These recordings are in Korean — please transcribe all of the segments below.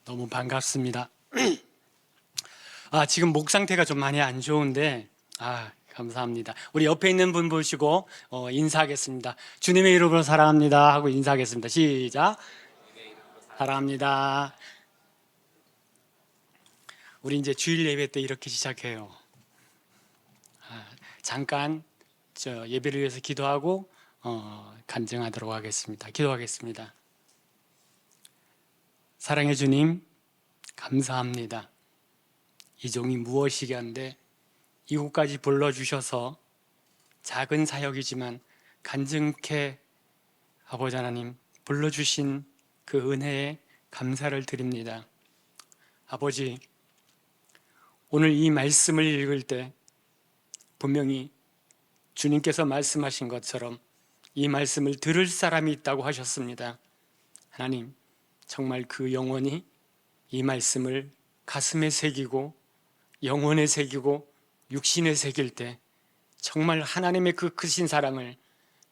너무 반갑습니다. 지금 목 상태가 좀 많이 안 좋은데, 감사합니다. 우리 옆에 있는 분 보시고, 인사하겠습니다. 주님의 이름으로 사랑합니다 하고 인사하겠습니다. 시작. 사랑합니다. 우리 이제 주일 예배 때 이렇게 시작해요. 잠깐 예배를 위해서 기도하고, 간증하도록 하겠습니다. 기도하겠습니다. 사랑해 주님, 감사합니다. 이 종이 무엇이겠는데 이곳까지 불러주셔서 작은 사역이지만 간증케 아버지 하나님 불러주신 그 은혜에 감사를 드립니다. 아버지, 오늘 이 말씀을 읽을 때 분명히 주님께서 말씀하신 것처럼 이 말씀을 들을 사람이 있다고 하셨습니다. 하나님, 정말 그 영혼이 이 말씀을 가슴에 새기고 영혼에 새기고 육신에 새길 때 정말 하나님의 그 크신 사랑을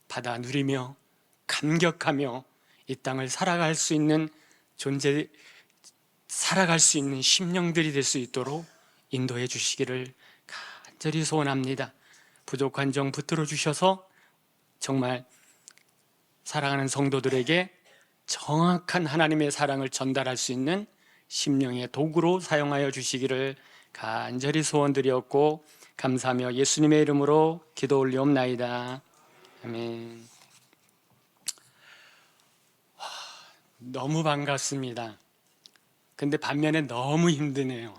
받아 누리며 감격하며 이 땅을 살아갈 수 있는 살아갈 수 있는 심령들이 될 수 있도록 인도해 주시기를 간절히 소원합니다. 부족한 점 붙들어 주셔서 정말 사랑하는 성도들에게 정확한 하나님의 사랑을 전달할 수 있는 심령의 도구로 사용하여 주시기를 간절히 소원드렸고 감사하며 예수님의 이름으로 기도 올리옵나이다. 아멘. 너무 반갑습니다. 근데 반면에 너무 힘드네요.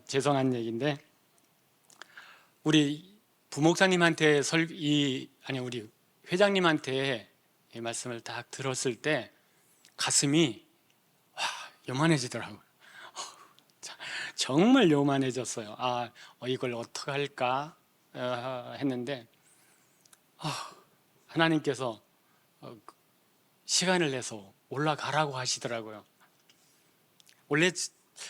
죄송한 얘기인데 우리 부목사님한테 우리 회장님한테 이 말씀을 딱 들었을 때 가슴이 요만해지더라고요. 정말 요만해졌어요. 이걸 어떻게 할까 했는데 하나님께서 시간을 내서 올라가라고 하시더라고요.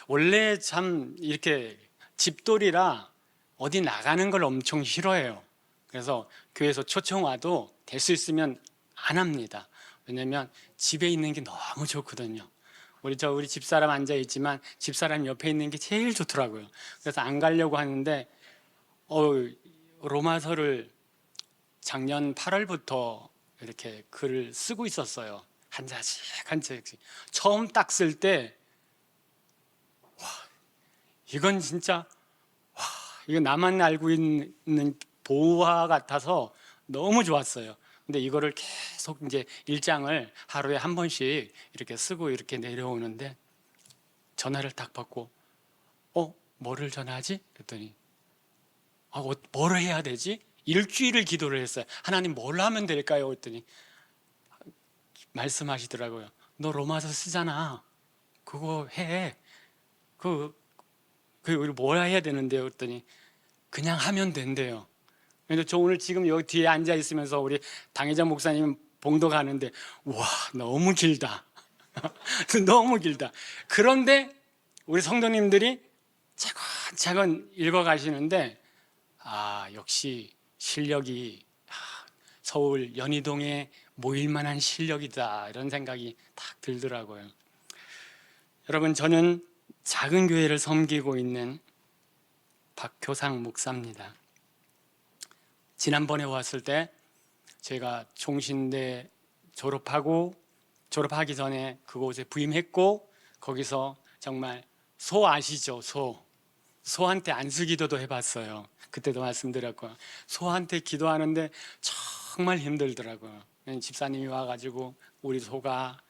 원래 참 이렇게 집돌이라 어디 나가는 걸 엄청 싫어해요. 그래서 교회에서 초청 와도 될 수 있으면 안 합니다. 왜냐면 집에 있는 게 너무 좋거든요. 우리 집사람 앉아 있지만 집사람 옆에 있는 게 제일 좋더라고요. 그래서 안 가려고 하는데 로마서를 작년 8월부터 이렇게 글을 쓰고 있었어요. 한 자씩 한 자씩. 처음 딱 쓸 때 이건 진짜 이거 나만 알고 있는 보화 같아서 너무 좋았어요. 근데 이거를 계속 이제 일장을 하루에 한 번씩 이렇게 쓰고 이렇게 내려오는데 전화를 딱 받고 뭐를 전화하지? 그랬더니 뭐를 해야 되지? 일주일을 기도를 했어요. 하나님 뭘 하면 될까요? 그랬더니 말씀하시더라고요. 너 로마서 쓰잖아. 그거 해. 우리 뭐야 해야 되는데요? 그랬더니 그냥 하면 된대요. 근데 저 오늘 지금 여기 뒤에 앉아 있으면서 우리 당회장 목사님 봉도 가는데 너무 길다. 너무 길다. 그런데 우리 성도님들이 차근차근 읽어 가시는데 역시 실력이 서울 연희동에 모일 만한 실력이다 이런 생각이 딱 들더라고요. 여러분, 저는 작은 교회를 섬기고 있는 박효상 목사입니다. 지난번에 왔을 때 제가 종신대 졸업하기 전에 그곳에 부임했고 거기서 정말 소 아시죠? 소한테 안수기도도 해봤어요. 그때도 말씀드렸고 소한테 기도하는데 정말 힘들더라고요. 집사님이 와가지고 우리 소가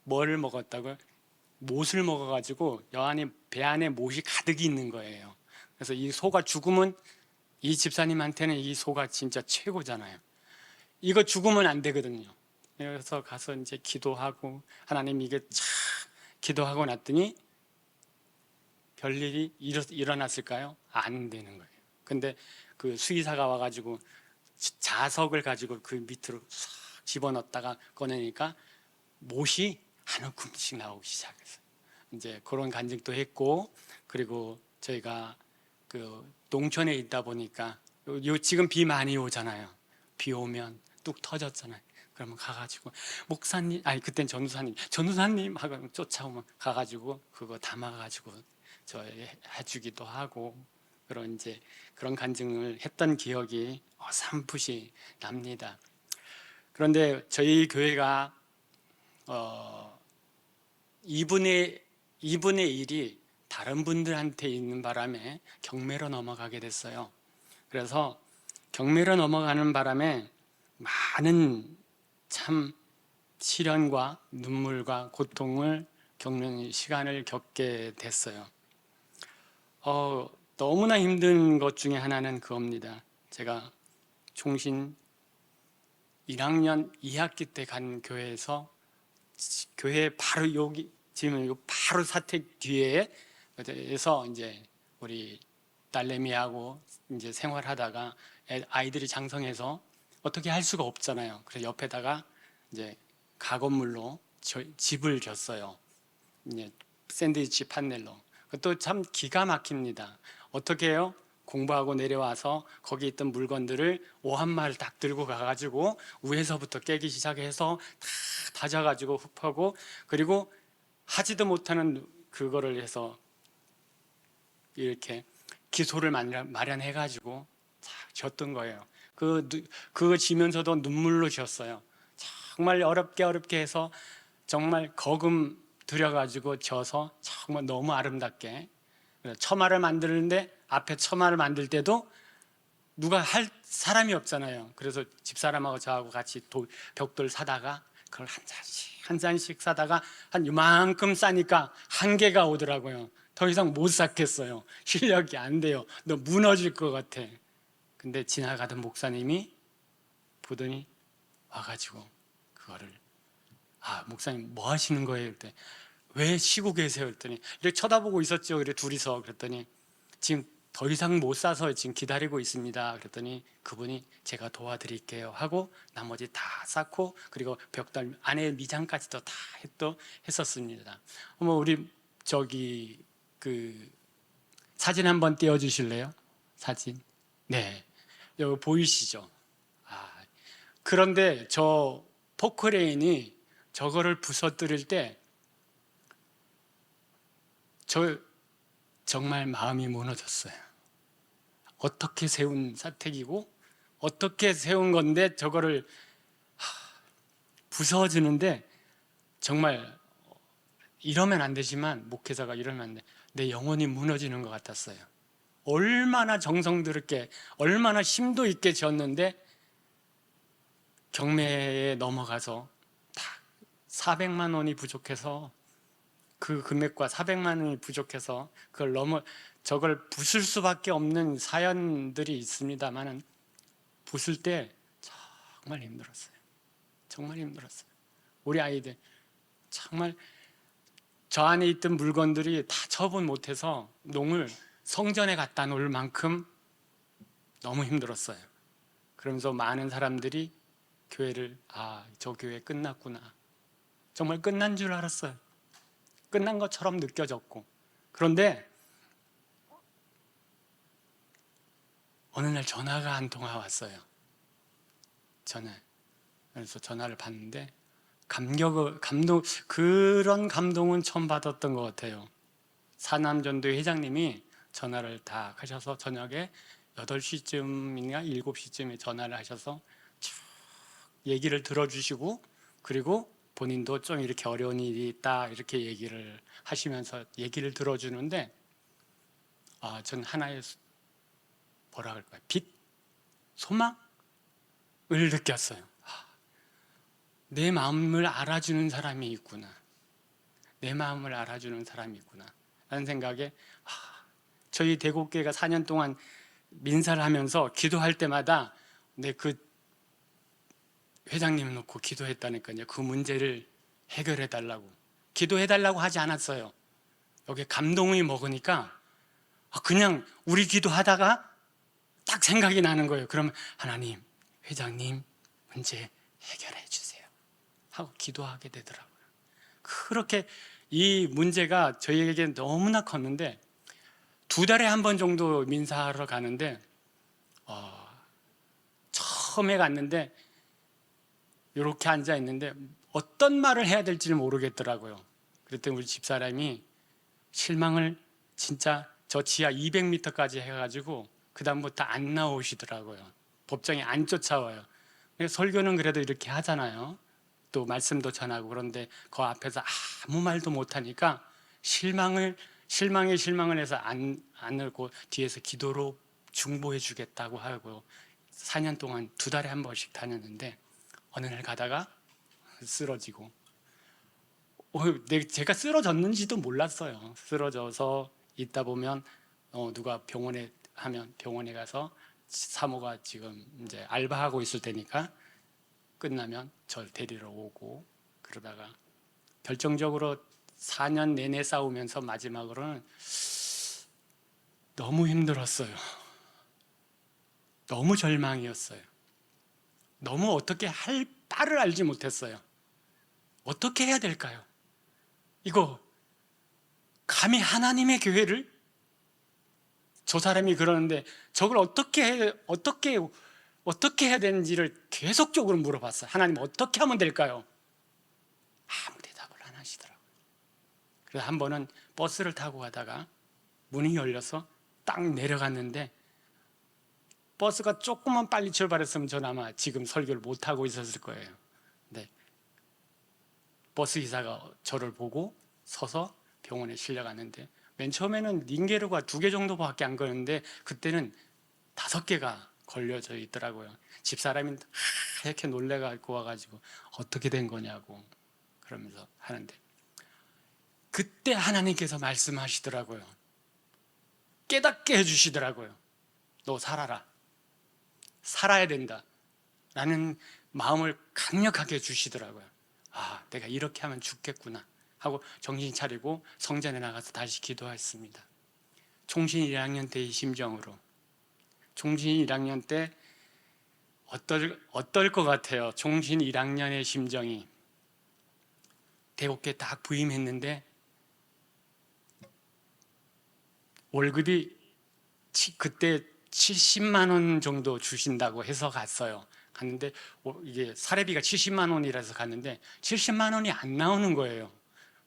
뭐를 먹었다고요? 못을 먹어가지고 배 안에 못이 가득 있는 거예요. 그래서 이 소가 죽으면 이 집사님한테는 이 소가 진짜 최고잖아요. 이거 죽으면 안 되거든요. 그래서 가서 이제 기도하고 하나님 이게 기도하고 났더니 별일이 일어났을까요? 안 되는 거예요. 근데 그 수의사가 와가지고 자석을 가지고 그 밑으로 싹 집어넣었다가 꺼내니까 못이 한 움큼씩 나오기 시작했어요. 이제 그런 간증도 했고 그리고 저희가 그 농촌에 있다 보니까 지금 비 많이 오잖아요. 비 오면 뚝 터졌잖아요. 그러면 가가지고 목사님, 아니 그땐 전우사님 하고 쫓아오면 가가지고 그거 담아가지고 저 해주기도 하고 그런 이제 그런 간증을 했던 기억이 산풋이 납니다. 그런데 저희 교회가 2분의 1이 다른 분들한테 있는 바람에 경매로 넘어가게 됐어요. 그래서 경매로 넘어가는 바람에 많은 참 시련과 눈물과 고통을 겪는 시간을 겪게 됐어요. 너무나 힘든 것 중에 하나는 그겁니다. 제가 총신 1학년 2학기 때 간 교회에서 교회 바로 여기 지금 바로 사택 뒤에서 이제 우리 딸내미하고 이제 생활하다가 아이들이 장성해서 어떻게 할 수가 없잖아요. 그래서 옆에다가 이제 가건물로 집을 줬어요. 이제 샌드위치 판넬로. 또 참 기가 막힙니다. 어떻게 해요? 공부하고 내려와서 거기 있던 물건들을 오한마를 딱 들고 가가지고 위에서부터 깨기 시작해서 다 다져가지고 흡하고 그리고 하지도 못하는 그거를 해서 이렇게 기소를 마련해가지고 졌던 거예요. 그거 지면서도 눈물로 졌어요. 정말 어렵게 해서 정말 거금 들여가지고 져서 정말 너무 아름답게 처마를 만드는데 앞에 처마를 만들 때도 누가 할 사람이 없잖아요. 그래서 집사람하고 저하고 같이 벽돌 사다가 그걸 한 잔씩 사다가 한 이만큼 싸니까 한계가 오더라고요. 더 이상 못 쌓겠어요. 실력이 안 돼요. 너 무너질 것 같아. 근데 지나가던 목사님이 보더니 와가지고 그거를 목사님 뭐 하시는 거예요? 그랬더니 왜 쉬고 계세요? 그랬더니 이렇게 쳐다보고 있었죠. 그래 둘이서 그랬더니 지금 더 이상 못 사서 지금 기다리고 있습니다. 그랬더니 그분이 제가 도와드릴게요 하고 나머지 다 쌓고 그리고 벽돌 안에 미장까지도 다 했었습니다. 우리 저기 그 사진 한번 띄워주실래요? 사진. 네, 여기 보이시죠? 그런데 저 포크레인이 저거를 부서뜨릴 때 저 정말 마음이 무너졌어요. 어떻게 세운 사택이고 어떻게 세운 건데 저거를 부서지는데 정말 이러면 안 되지만 목회자가 이러면 안 돼. 내 영혼이 무너지는 것 같았어요. 얼마나 정성 들였게 얼마나 심도 있게 지었는데 경매에 넘어가서 다 400만 원이 부족해서 그 금액과 400만 원이 부족해서 저걸 부술 수밖에 없는 사연들이 있습니다만은 부술 때 정말 힘들었어요. 정말 힘들었어요. 우리 아이들 정말 저 안에 있던 물건들이 다 처분 못해서 농을 성전에 갖다 놓을 만큼 너무 힘들었어요. 그러면서 많은 사람들이 교회를 저 교회 끝났구나. 정말 끝난 줄 알았어요. 끝난 것처럼 느껴졌고 그런데 어느 날 전화가 한 통화 왔어요. 그래서 전화를 받는데 그런 감동은 처음 받았던 것 같아요. 사남전도회 회장님이 전화를 다 하셔서 저녁에 8시쯤인가 7시쯤에 전화를 하셔서 쭉 얘기를 들어주시고 그리고 본인도 좀 이렇게 어려운 일이 있다 이렇게 얘기를 하시면서 얘기를 들어주는데 전 하나의 뭐라 그럴까요? 빛? 소망을 느꼈어요. 내 마음을 알아주는 사람이 있구나. 내 마음을 알아주는 사람이 있구나 라는 생각에 저희 대곡교회가 4년 동안 민사를 하면서 기도할 때마다 그 회장님 놓고 기도했다니까요. 그 문제를 해결해 달라고 기도해 달라고 하지 않았어요. 여기 감동이 먹으니까 그냥 우리 기도하다가 딱 생각이 나는 거예요. 그러면 하나님, 회장님 문제 해결해 주세요 하고 기도하게 되더라고요. 그렇게 이 문제가 저희에게 너무나 컸는데 2달에 한 번 정도 민사하러 가는데 처음에 갔는데 이렇게 앉아 있는데 어떤 말을 해야 될지를 모르겠더라고요. 그랬더니 우리 집사람이 실망을 진짜 저 지하 200m까지 해가지고 그 다음부터 안 나오시더라고요. 법정에 안 쫓아와요. 설교는 그래도 이렇게 하잖아요. 또 말씀도 전하고. 그런데 그 앞에서 아무 말도 못하니까 실망을 해서 안 하고 뒤에서 기도로 중보해 주겠다고 하고 4년 동안 2달에 한 번씩 다녔는데 어느 날 가다가 쓰러지고 제가 쓰러졌는지도 몰랐어요. 쓰러져서 있다 보면 누가 병원에 가서 사모가 지금 이제 알바하고 있을 테니까 끝나면 절 데리러 오고, 그러다가 결정적으로 4년 내내 싸우면서 마지막으로는 너무 힘들었어요. 너무 절망이었어요. 너무 어떻게 할 바를 알지 못했어요. 어떻게 해야 될까요? 이거 감히 하나님의 교회를, 저 사람이 그러는데 저걸 어떻게 해야 되는지를 계속적으로 물어봤어요. 하나님 어떻게 하면 될까요? 아무 대답을 안 하시더라고요. 그래서 한 번은 버스를 타고 가다가 문이 열려서 딱 내려갔는데 버스가 조금만 빨리 출발했으면 저는 아마 지금 설교를 못 하고 있었을 거예요. 근데 버스 기사가 저를 보고 서서 병원에 실려갔는데 맨 처음에는 링게르가 2개 정도밖에 안 걸렸는데 그때는 5개가 걸려져 있더라고요. 집사람이 이렇게 놀래갖고 와가지고 어떻게 된 거냐고 그러면서 하는데 그때 하나님께서 말씀하시더라고요. 깨닫게 해주시더라고요. 너 살아야 된다 라는 마음을 강력하게 주시더라고요. 아, 내가 이렇게 하면 죽겠구나 하고 정신 차리고 성전에 나가서 다시 기도했습니다. 총신 1학년 때의 심정으로. 총신 1학년 때 어떨 것 같아요? 총신 1학년의 심정이. 대곡교에 딱 부임했는데 월급이 그때 70만 원 정도 주신다고 해서 갔어요. 갔는데 이게 사례비가 70만 원이라서 갔는데 70만 원이 안 나오는 거예요.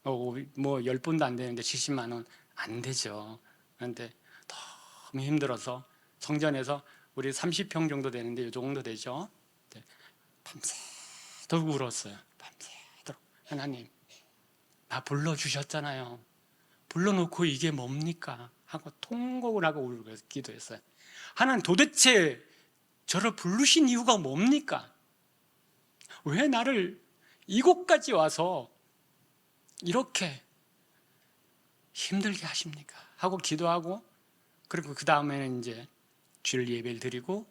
뭐 10분도 안 되는데 70만 원 안 되죠. 그런데 너무 힘들어서 성전에서 우리 30평 정도 되는데 이 정도 되죠. 밤새도록 울었어요. 밤새도록. 하나님, 나 불러주셨잖아요. 불러놓고 이게 뭡니까? 하고 통곡을 하고 울고 기도했어요. 하나님, 도대체 저를 부르신 이유가 뭡니까? 왜 나를 이곳까지 와서 이렇게 힘들게 하십니까? 하고 기도하고, 그리고 그 다음에는 이제 주일 예배를 드리고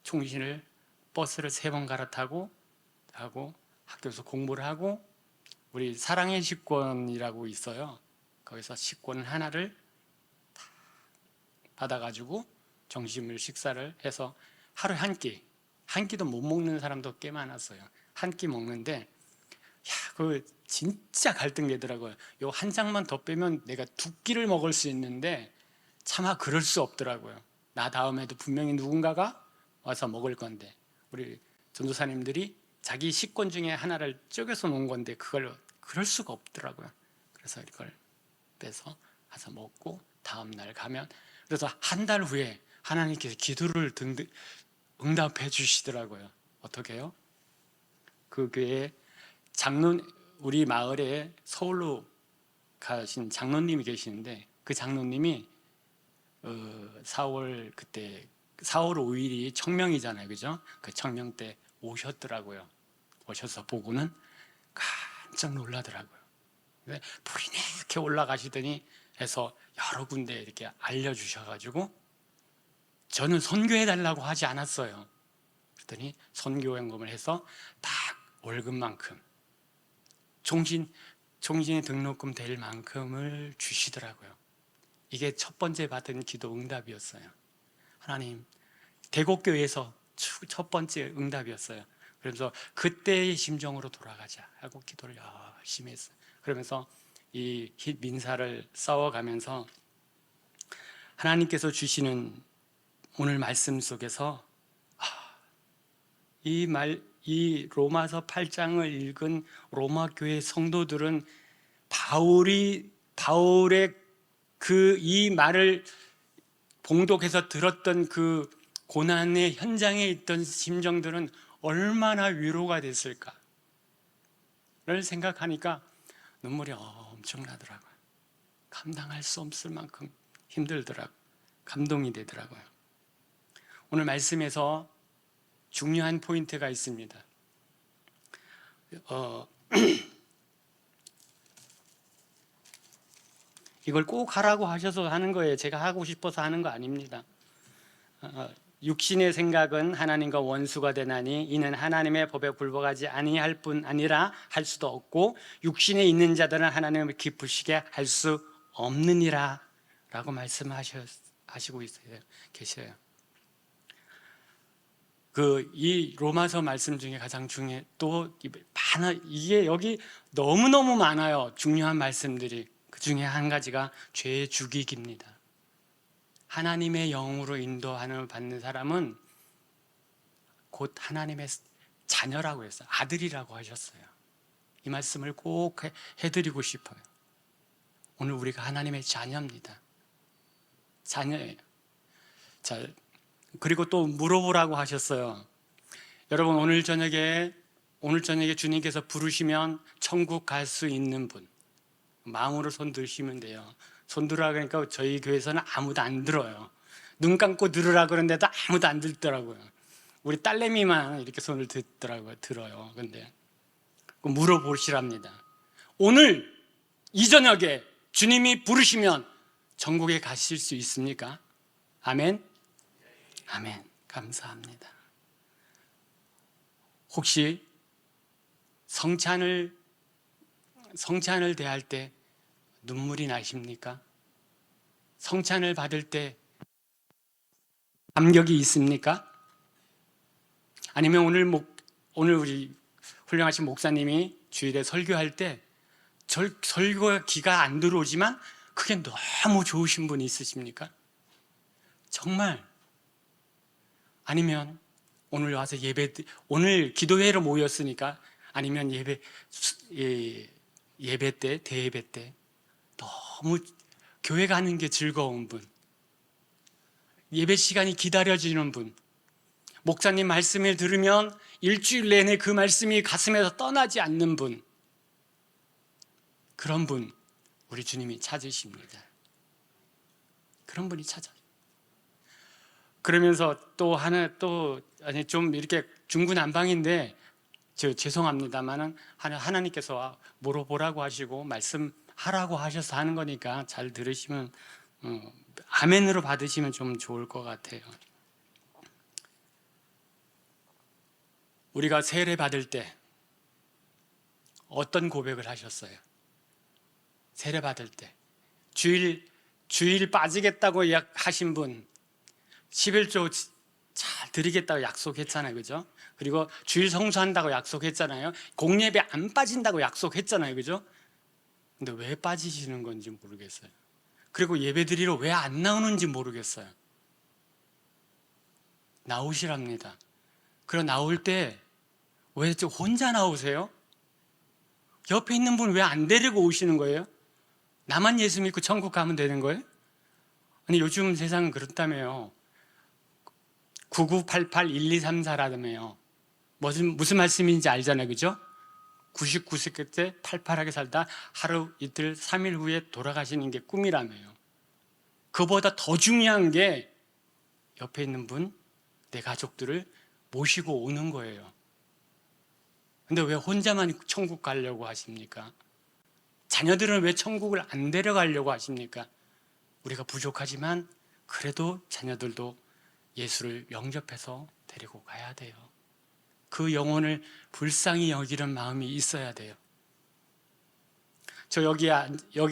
총신을 버스를 3번 갈아타고 하고 학교에서 공부를 하고 우리 사랑의 식권이라고 있어요. 거기서 식권 하나를 받아가지고 점심을 식사를 해서 하루에 한 끼도 못 먹는 사람도 꽤 많았어요. 한 끼 먹는데 그 진짜 갈등되더라고요. 요 한 장만 더 빼면 내가 2끼를 먹을 수 있는데 차마 그럴 수 없더라고요. 나 다음에도 분명히 누군가가 와서 먹을 건데 우리 전도사님들이 자기 식권 중에 하나를 쪼개서 놓은 건데 그럴 수가 없더라고요. 그래서 이걸 빼서 가서 먹고 다음 날 가면, 그래서 한 달 후에 하나님께서 기도를 응답해 주시더라고요. 어떻게 해요? 그 교회 우리 마을에 서울로 가신 장로님이 계시는데 그 장로님이 4월 5일이 청명이잖아요, 그죠? 그 청명 때 오셨더라고요. 오셔서 보고는 깜짝 놀라더라고요. 불이 이렇게 올라가시더니 해서 여러 군데 이렇게 알려주셔가지고 저는 선교해달라고 하지 않았어요. 그랬더니 선교연금을 해서 딱 월급만큼 총신의 등록금 될 만큼을 주시더라고요. 이게 첫 번째 받은 기도 응답이었어요. 하나님, 대곡교회에서 첫 번째 응답이었어요. 그래서 그때의 심정으로 돌아가자 하고 기도를 열심히 했어요. 그러면서 이 민사를 싸워가면서 하나님께서 주시는 오늘 말씀 속에서 이 이 로마서 8장을 읽은 로마 교회 성도들은 바울의 이 말을 봉독해서 들었던 그 고난의 현장에 있던 심정들은 얼마나 위로가 됐을까를 생각하니까 눈물이 엄청나더라고요. 감당할 수 없을 만큼 힘들더라고요. 감동이 되더라고요. 오늘 말씀에서 중요한 포인트가 있습니다. 이걸 꼭 하라고 하셔서 하는 거예요. 제가 하고 싶어서 하는 거 아닙니다. 육신의 생각은 하나님과 원수가 되나니 이는 하나님의 법에 굴복하지 아니할 뿐 아니라 할 수도 없고 육신에 있는 자들은 하나님을 기쁘시게 할 수 없느니라 라고 말씀하시고 계셔요. 이 로마서 말씀 중에 가장 중요해 또 이게 여기 너무너무 많아요. 중요한 말씀들이. 그 중에 한 가지가 죄의 죽이기입니다. 하나님의 영으로 인도하는 받는 사람은 곧 하나님의 자녀라고 했어요. 아들이라고 하셨어요. 이 말씀을 꼭 해드리고 싶어요. 오늘 우리가 하나님의 자녀입니다. 자녀예요. 자, 그리고 또 물어보라고 하셨어요. 여러분 오늘 저녁에 주님께서 부르시면 천국 갈 수 있는 분 마음으로 손 드시면 돼요. 손 들으라 그러니까 저희 교회에서는 아무도 안 들어요. 눈 감고 들으라 그러는데도 아무도 안 듣더라고요. 우리 딸내미만 이렇게 손을 들어요. 근데 물어보시랍니다. 오늘 이 저녁에 주님이 부르시면 천국에 가실 수 있습니까? 아멘? 아멘. 감사합니다. 혹시 성찬을 대할 때 눈물이 나십니까? 성찬을 받을 때 감격이 있습니까? 아니면 오늘 우리 훌륭하신 목사님이 주일에 설교할 때 설교가 귀가 안 들어오지만 그게 너무 좋으신 분이 있으십니까? 정말. 아니면 오늘 와서 오늘 기도회로 모였으니까 아니면 예배 때 대예배 때 너무 교회 가는 게 즐거운 분, 예배 시간이 기다려지는 분, 목사님 말씀을 들으면 일주일 내내 그 말씀이 가슴에서 떠나지 않는 분, 그런 분 우리 주님이 찾으십니다. 그런 분이 찾아요. 그러면서 좀 이렇게 중구난방인데 죄송합니다만은 하나님께서 물어보라고 하시고 말씀하라고 하셔서 하는 거니까 잘 들으시면 아멘으로 받으시면 좀 좋을 것 같아요. 우리가 세례 받을 때 어떤 고백을 하셨어요? 세례 받을 때 주일 빠지겠다고 하신 분 11조 잘 드리겠다고 약속했잖아요. 그죠? 그리고 주일 성수한다고 약속했잖아요. 공예배 안 빠진다고 약속했잖아요. 그죠? 근데 왜 빠지시는 건지 모르겠어요. 그리고 예배 드리러 왜 안 나오는지 모르겠어요. 나오시랍니다. 그리고 나올 때 왜 혼자 나오세요? 옆에 있는 분 왜 안 데리고 오시는 거예요? 나만 예수 믿고 천국 가면 되는 거예요? 아니 요즘 세상은 그렇다며요. 99881234라며요. 무슨 말씀인지 알잖아요. 그죠? 99세 때 팔팔하게 살다 하루 이틀 3일 후에 돌아가시는 게 꿈이라며요. 그보다 더 중요한 게 옆에 있는 분, 내 가족들을 모시고 오는 거예요. 근데 왜 혼자만 천국 가려고 하십니까? 자녀들은 왜 천국을 안 데려가려고 하십니까? 우리가 부족하지만 그래도 자녀들도 예수를 영접해서 데리고 가야 돼요. 그 영혼을 불쌍히 여기는 마음이 있어야 돼요. 저 여기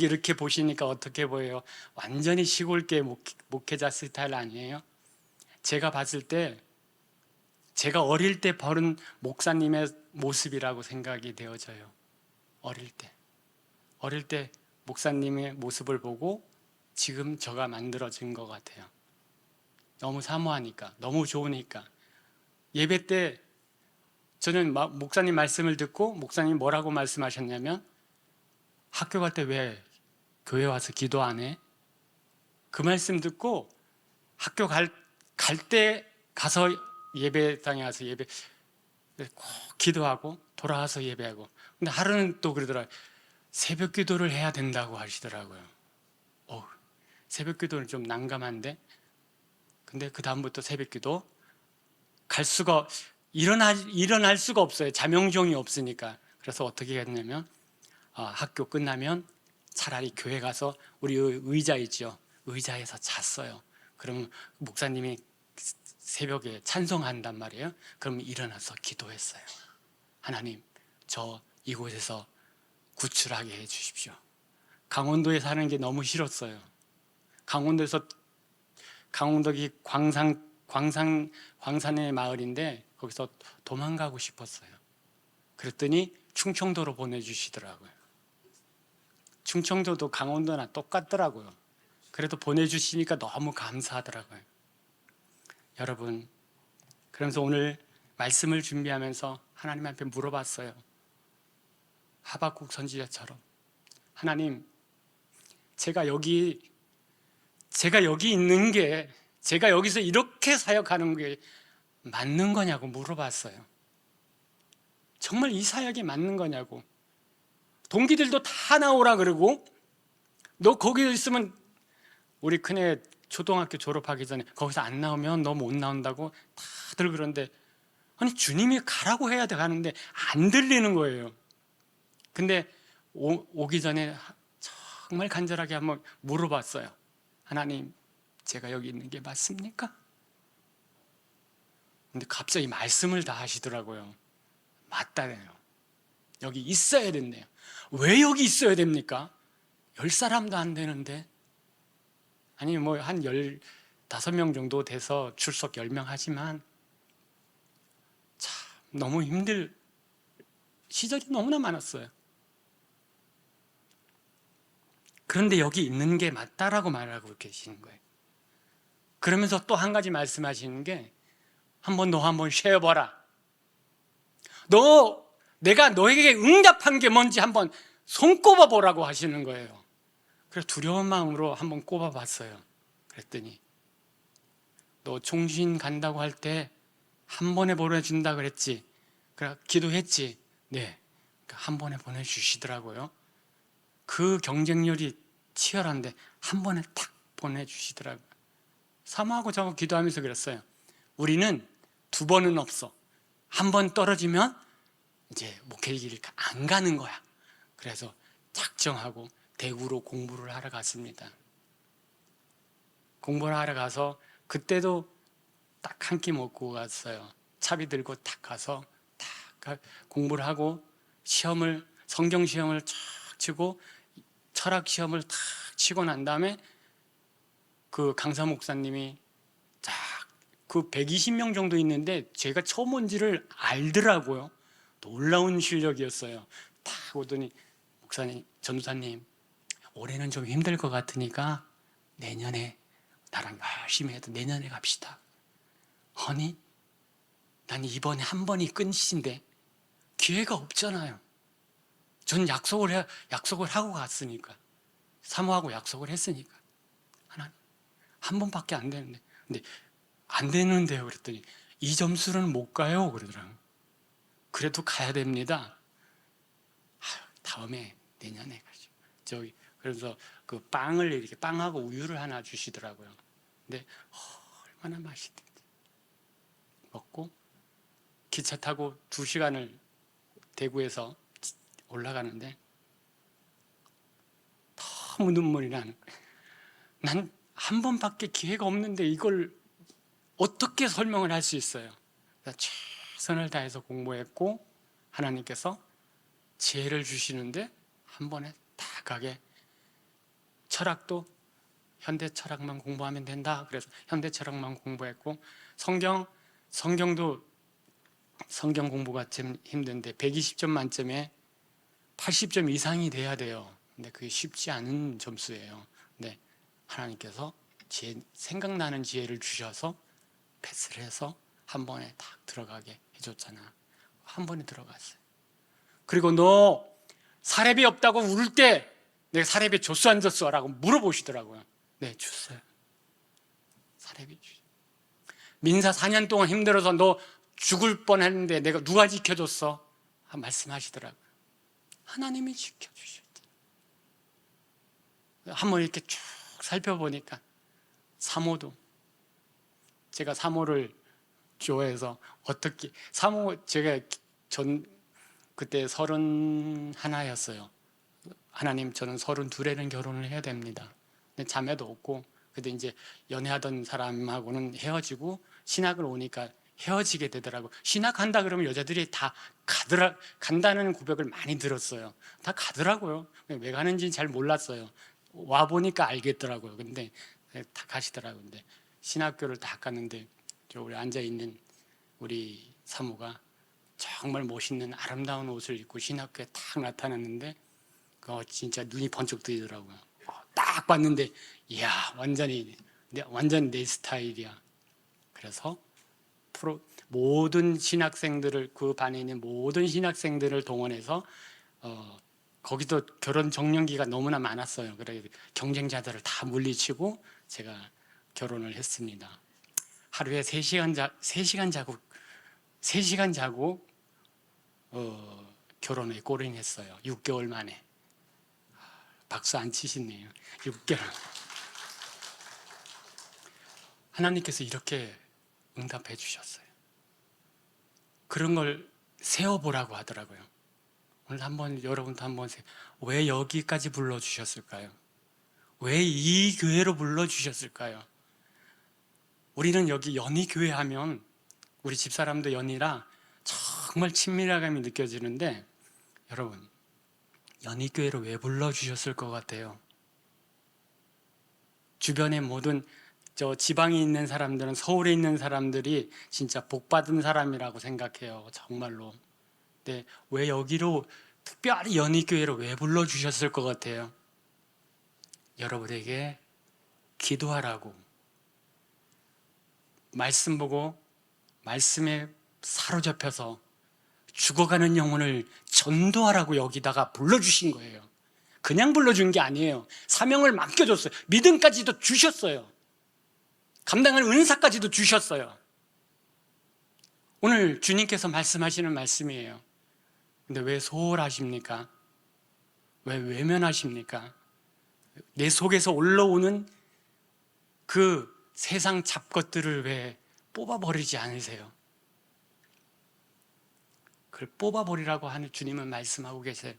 이렇게 보시니까 어떻게 보여요? 완전히 시골계 목회자 스타일 아니에요? 제가 봤을 때 제가 어릴 때 버른 목사님의 모습이라고 생각이 되어져요. 어릴 때 목사님의 모습을 보고 지금 저가 만들어진 것 같아요. 너무 사모하니까, 너무 좋으니까. 예배 때 저는 목사님 말씀을 듣고 목사님이 뭐라고 말씀하셨냐면 학교 갈 때 왜 교회 와서 기도 안 해? 그 말씀 듣고 학교 갈 때 가서 예배당에 와서 예배 꼭 기도하고 돌아와서 예배하고. 근데 하루는 또 그러더라고요. 새벽 기도를 해야 된다고 하시더라고요. 새벽 기도는 좀 난감한데. 근데 그 다음부터 새벽 기도 일어날 수가 없어요. 자명종이 없으니까. 그래서 어떻게 했냐면 학교 끝나면 차라리 교회 가서 우리 의자 있죠. 의자에서 잤어요. 그러면 목사님이 새벽에 찬송한단 말이에요. 그럼 일어나서 기도했어요. 하나님, 저 이곳에서 구출하게 해 주십시오. 강원도에 사는 게 너무 싫었어요. 강원도기 광산의 마을인데 거기서 도망가고 싶었어요. 그랬더니 충청도로 보내주시더라고요. 충청도도 강원도나 똑같더라고요. 그래도 보내주시니까 너무 감사하더라고요. 여러분, 그러면서 오늘 말씀을 준비하면서 하나님 앞에 물어봤어요. 하박국 선지자처럼, 하나님, 제가 여기 있는 게, 제가 여기서 이렇게 사역하는 게 맞는 거냐고 물어봤어요. 정말 이 사역이 맞는 거냐고. 동기들도 다 나오라 그러고, 너 거기 있으면, 우리 큰애 초등학교 졸업하기 전에 거기서 안 나오면 너 못 나온다고 다들 그런데, 아니 주님이 가라고 해야 돼 가는데 안 들리는 거예요. 근데 오기 전에 정말 간절하게 한번 물어봤어요. 하나님, 제가 여기 있는 게 맞습니까? 근데 갑자기 말씀을 다 하시더라고요. 맞다네요. 여기 있어야 된대요. 왜 여기 있어야 됩니까? 10사람도 안 되는데. 아니 뭐 한 15명 정도 돼서 출석 10명 하지만 참 너무 힘들 시절이 너무나 많았어요. 그런데 여기 있는 게 맞다라고 말하고 계시는 거예요. 그러면서 또 한 가지 말씀하시는 게, 너 한번 쉬어봐라. 내가 너에게 응답한 게 뭔지 한번 손꼽아 보라고 하시는 거예요. 그래서 두려운 마음으로 한번 꼽아 봤어요. 그랬더니, 너 총신 간다고 할 때 한 번에 보내준다 그랬지? 그래 기도했지? 네. 한 번에 보내주시더라고요. 그 경쟁률이 치열한데 한 번에 탁 보내주시더라고요. 사모하고 저하고 기도하면서 그랬어요. 우리는 2번은 없어. 한 번 떨어지면 이제 목회 길을 안 가는 거야. 그래서 작정하고 대구로 공부를 하러 갔습니다. 공부를 하러 가서 그때도 딱 한 끼 먹고 갔어요. 차비 들고 딱 가서 딱 공부를 하고 성경 시험을 쫙 치고 철학 시험을 탁 치고 난 다음에 그 강사 목사님이 딱 그 120명 정도 있는데 제가 처음 온지를 알더라고요. 놀라운 실력이었어요. 딱 오더니, 목사님, 전도사님, 올해는 좀 힘들 것 같으니까 내년에 나랑 열심히 해도 내년에 갑시다. 아니, 난 이번에 한 번이 끝인데 기회가 없잖아요. 전 약속을 하고 갔으니까, 사모하고 약속을 했으니까. 하나님, 한 번밖에 안 되는데. 근데 안 되는데요. 그랬더니 이 점수는 못 가요. 그러더라고요. 그래도 가야 됩니다. 다음에 내년에 가죠. 그래서 그 빵하고 우유를 하나 주시더라고요. 근데 얼마나 맛있던지. 먹고 기차 타고 2시간을 대구에서 올라가는데 너무 눈물이 나는 거예요. 난 한 번밖에 기회가 없는데 이걸 어떻게 설명을 할 수 있어요? 최선을 다해서 공부했고 하나님께서 지혜를 주시는데 한 번에 다 가게. 철학도 현대 철학만 공부하면 된다. 그래서 현대 철학만 공부했고, 성경도 성경 공부가 좀 힘든데 120점 만점에 80점 이상이 돼야 돼요. 근데 그게 쉽지 않은 점수예요. 근데 하나님께서 생각나는 지혜를 주셔서 패스를 해서 한 번에 딱 들어가게 해줬잖아. 한 번에 들어갔어요. 그리고 너 사례비 없다고 울 때 내가 사례비 줬어 안 줬어? 라고 물어보시더라고요. 네, 줬어요. 사례비 주죠. 민사 4년 동안 힘들어서 너 죽을 뻔했는데 내가 누가 지켜줬어? 말씀하시더라고요. 하나님이 지켜주셨죠. 한번 이렇게 쭉 살펴보니까 사모도, 제가 사모를 좋아해서 어떻게, 사모 제가 그때 31였어요. 하나님, 저는 32에는 결혼을 해야 됩니다. 근데 자매도 없고, 근데 이제 연애하던 사람하고는 헤어지고 신학을 오니까 헤어지게 되더라고. 신학한다 그러면 여자들이 다 간다는 고백을 많이 들었어요. 다 가더라고요. 왜 가는지 잘 몰랐어요. 와 보니까 알겠더라고요. 근데 다 가시더라고요. 근데 신학교를 다 갔는데 저 우리 앉아 있는 우리 사모가 정말 멋있는 아름다운 옷을 입고 신학교에 딱 나타났는데 그거 진짜 눈이 번쩍 뜨이더라고요. 딱 봤는데 이야, 완전히 내 스타일이야. 그래서 모든 신학생들을, 그 반에 있는 모든 신학생들을 동원해서 거기도 결혼 정년기가 너무나 많았어요. 그래서 경쟁자들을 다 물리치고 제가 결혼을 했습니다. 하루에 3시간 자고 결혼에 골인했어요. 6개월 만에. 박수 안 치시네요. 6개월. 하나님께서 이렇게 응답해 주셨어요. 그런 걸 세워보라고 하더라고요. 오늘 여러분도 한번 왜 여기까지 불러주셨을까요? 왜 이 교회로 불러주셨을까요? 우리는 여기 연희교회 하면 우리 집사람도 연희라 정말 친밀감이 느껴지는데, 여러분, 연희교회로 왜 불러주셨을 것 같아요? 주변의 모든 지방에 있는 사람들은, 서울에 있는 사람들이 진짜 복받은 사람이라고 생각해요. 정말로. 근데 왜 여기로, 특별히 연희교회로 왜 불러주셨을 것 같아요? 여러분에게 기도하라고, 말씀 보고 말씀에 사로잡혀서 죽어가는 영혼을 전도하라고 여기다가 불러주신 거예요. 그냥 불러준 게 아니에요. 사명을 맡겨줬어요. 믿음까지도 주셨어요. 감당할 은사까지도 주셨어요. 오늘 주님께서 말씀하시는 말씀이에요. 근데 왜 소홀하십니까? 왜 외면하십니까? 내 속에서 올라오는 그 세상 잡것들을 왜 뽑아버리지 않으세요? 그걸 뽑아버리라고 하는 주님은 말씀하고 계세요.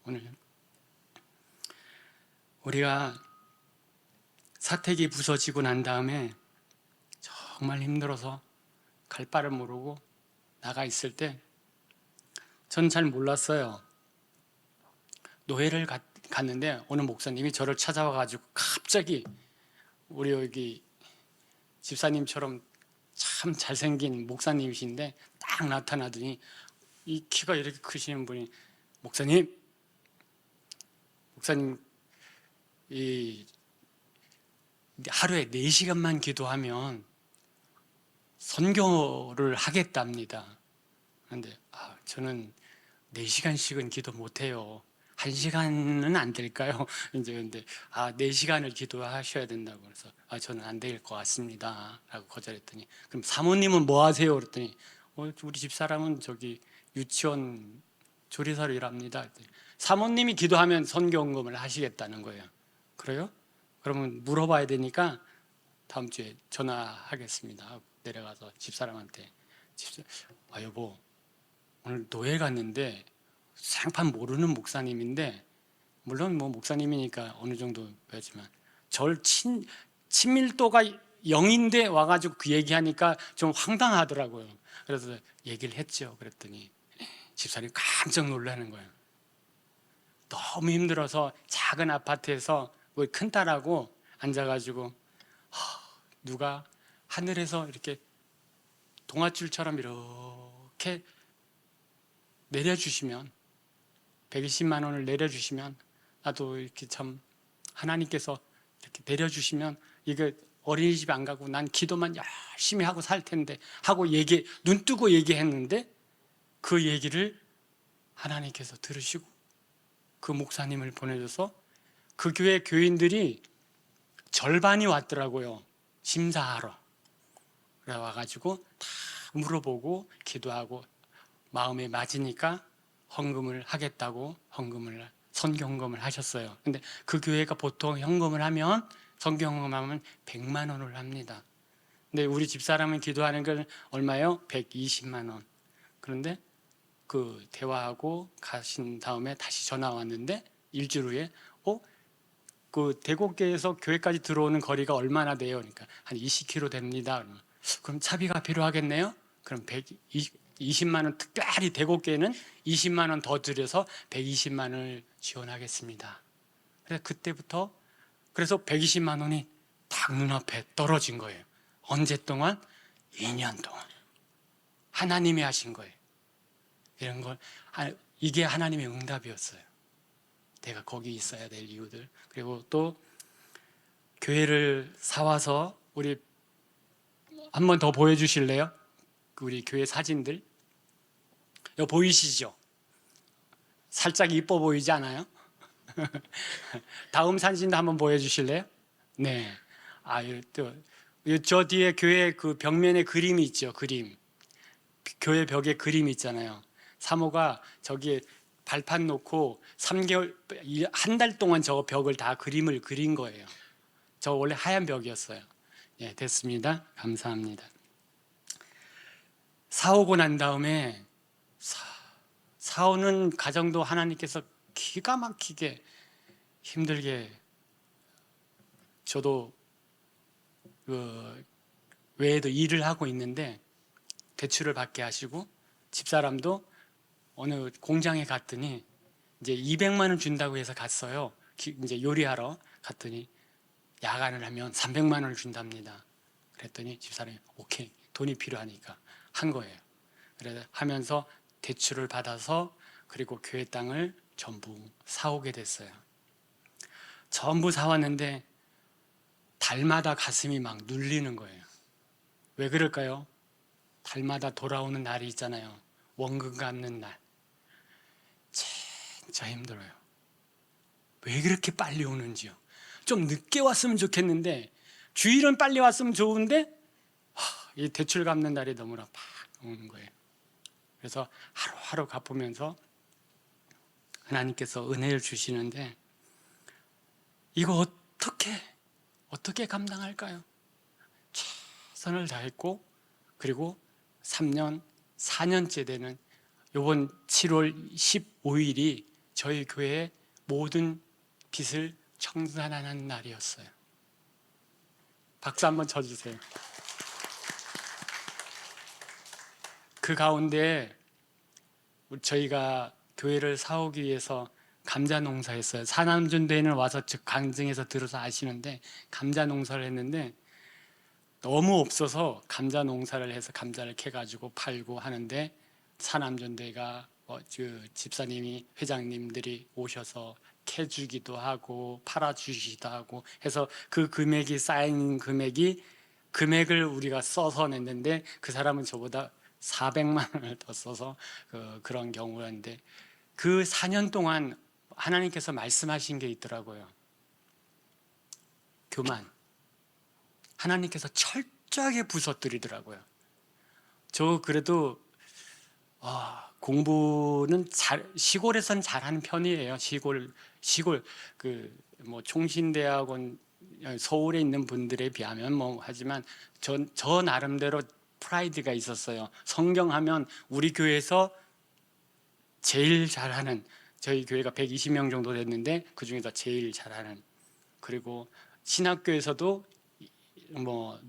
오늘 우리가 사택이 부서지고 난 다음에 정말 힘들어서 갈 바를 모르고 나가 있을 때, 전 잘 몰랐어요. 노예를 갔는데 어느 목사님이 저를 찾아와가지고 갑자기, 우리 여기 집사님처럼 참 잘생긴 목사님이신데 딱 나타나더니, 이 키가 이렇게 크시는 분이, 목사님, 이 하루에 4시간만 기도하면 선교를 하겠답니다. 그런데 저는 4시간씩은 기도 못해요. 1시간은 안 될까요? 이제 근데 4시간을 기도하셔야 된다고. 그래서 저는 안 될 것 같습니다 라고 거절했더니, 그럼 사모님은 뭐 하세요? 그랬더니 우리 집사람은 저기 유치원 조리사로 일합니다. 사모님이 기도하면 선교원금을 하시겠다는 거예요. 그래요? 그러면 물어봐야 되니까 다음 주에 전화하겠습니다. 내려가서 집사람한테, 여보, 오늘 노예 갔는데 생판 모르는 목사님인데, 물론 뭐 목사님이니까 어느 정도 배웠지만 친밀도가 0인데 와가지고 그 얘기하니까 좀 황당하더라고요. 그래서 얘기를 했죠. 그랬더니 집사람이 깜짝 놀라는 거예요. 너무 힘들어서 작은 아파트에서 우리 큰 딸하고 앉아가지고 누가 하늘에서 이렇게 동아줄처럼 이렇게 내려주시면, 120만 원을 내려주시면, 나도 이렇게 참 하나님께서 이렇게 내려주시면 이게 어린이집 안 가고 난 기도만 열심히 하고 살 텐데 하고 눈 뜨고 얘기했는데, 그 얘기를 하나님께서 들으시고 그 목사님을 보내줘서 그 교회 교인들이 절반이 왔더라고요. 심사하러. 그래 와가지고 다 물어보고 기도하고 마음에 맞으니까 헌금을 하겠다고 선교헌금을 하셨어요. 근데 그 교회가 보통 헌금을 하면 선교헌금하면 100만 원을 합니다. 근데 우리 집사람은 기도하는 건 얼마요? 120만 원. 그런데 그 대화하고 가신 다음에 다시 전화 왔는데 일주일 후에 그 대곡교에서 교회까지 들어오는 거리가 얼마나 돼요? 그러니까 한 20km 됩니다. 그럼 차비가 필요하겠네요? 그럼 120만 원, 특별히 대곡교회는 20만 원 더 들여서 120만 원을 지원하겠습니다. 그래서 그때부터 그래서 120만 원이 딱 눈앞에 떨어진 거예요. 언제 동안? 2년 동안. 하나님이 하신 거예요. 이런 걸 이게 하나님의 응답이었어요. 내가 거기 있어야 될 이유들. 그리고 또 교회를 사와서 우리 한 번 더 보여주실래요? 우리 교회 사진들. 이거 보이시죠? 살짝 이뻐 보이지 않아요? 다음 사진도 한번 보여주실래요? 네. 저 뒤에 교회 그 벽면에 그림이 있죠. 그림. 교회 벽에 그림이 있잖아요. 사모가 저기에 발판 놓고 3개월, 한 달 동안 저 벽을 다 그림을 그린 거예요. 저 원래 하얀 벽이었어요. 예, 됐습니다. 감사합니다. 사오고 난 다음에 사오는 가정도 하나님께서 기가 막히게 힘들게 저도 그 외에도 일을 하고 있는데 대출을 받게 하시고 집사람도 어느 공장에 갔더니 이제 200만 원 준다고 해서 갔어요. 이제 요리하러 갔더니 야간을 하면 300만 원을 준답니다. 그랬더니 집사람이 오케이, 돈이 필요하니까 한 거예요. 그래서 하면서 대출을 받아서 그리고 교회 땅을 전부 사오게 됐어요. 전부 사왔는데 달마다 가슴이 막 눌리는 거예요. 왜 그럴까요? 달마다 돌아오는 날이 있잖아요. 원금 갚는 날. 진짜 힘들어요. 왜 그렇게 빨리 오는지요. 좀 늦게 왔으면 좋겠는데 주일은 빨리 왔으면 좋은데 이 대출 갚는 날이 너무나 팍 오는 거예요. 그래서 하루하루 갚으면서 하나님께서 은혜를 주시는데 이거 어떻게 감당할까요? 최선을 다했고 그리고 3년, 4년째 되는 이번 7월 15일이 저희 교회의 모든 빚을 청산하는 날이었어요. 박수 한번 쳐주세요. 그 가운데 저희가 교회를 사오기 위해서 감자 농사했어요. 사남전대회는 와서 즉 강릉에서 들어서 아시는데 감자 농사를 했는데 너무 없어서 감자 농사를 해서 감자를 캐가지고 팔고 하는데 사남전대가 집사님이 회장님들이 오셔서 캐주기도 하고 팔아주시기도 하고 해서 그 금액이 쌓인 금액을 우리가 써서 냈는데 그 사람은 저보다 400만 원을 더 써서 그런 경우였는데 그 4년 동안 하나님께서 말씀하신 게 있더라고요. 교만. 하나님께서 철저하게 부서뜨리더라고요. 저 그래도 공부는 시골에선 잘하는 편이에요. 시골 뭐 총신대학원 서울에 있는 분들에 비하면 뭐 하지만 저 나름대로 프라이드가 있었어요. 성경하면 우리 교회에서 제일 잘하는, 저희 교회가 120명 정도 됐는데 그 중에서 제일 잘하는, 그리고 신학교에서도 뭐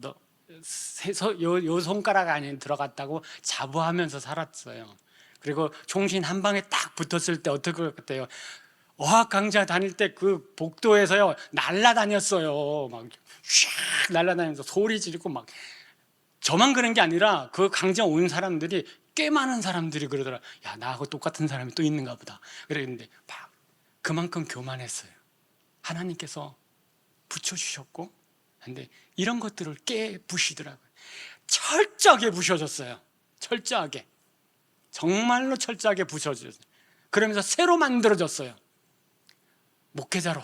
요 손가락 안에 들어갔다고 자부하면서 살았어요. 그리고 총신 한 방에 딱 붙었을 때 어떨 것 같아요? 어학 강좌 다닐 때 그 복도에서요 날라다녔어요. 막 슉 날라다니면서 소리 지르고 막. 저만 그런 게 아니라 그 강좌 온 사람들이 꽤 많은 사람들이 그러더라. 야, 나하고 똑같은 사람이 또 있는가 보다. 그랬는데 막 그만큼 교만했어요. 하나님께서 붙여주셨고, 근데 이런 것들을 깨부시더라고요. 철저하게 부셔졌어요. 철저하게. 정말로 철저하게 부서졌어요. 그러면서 새로 만들어졌어요. 목회자로,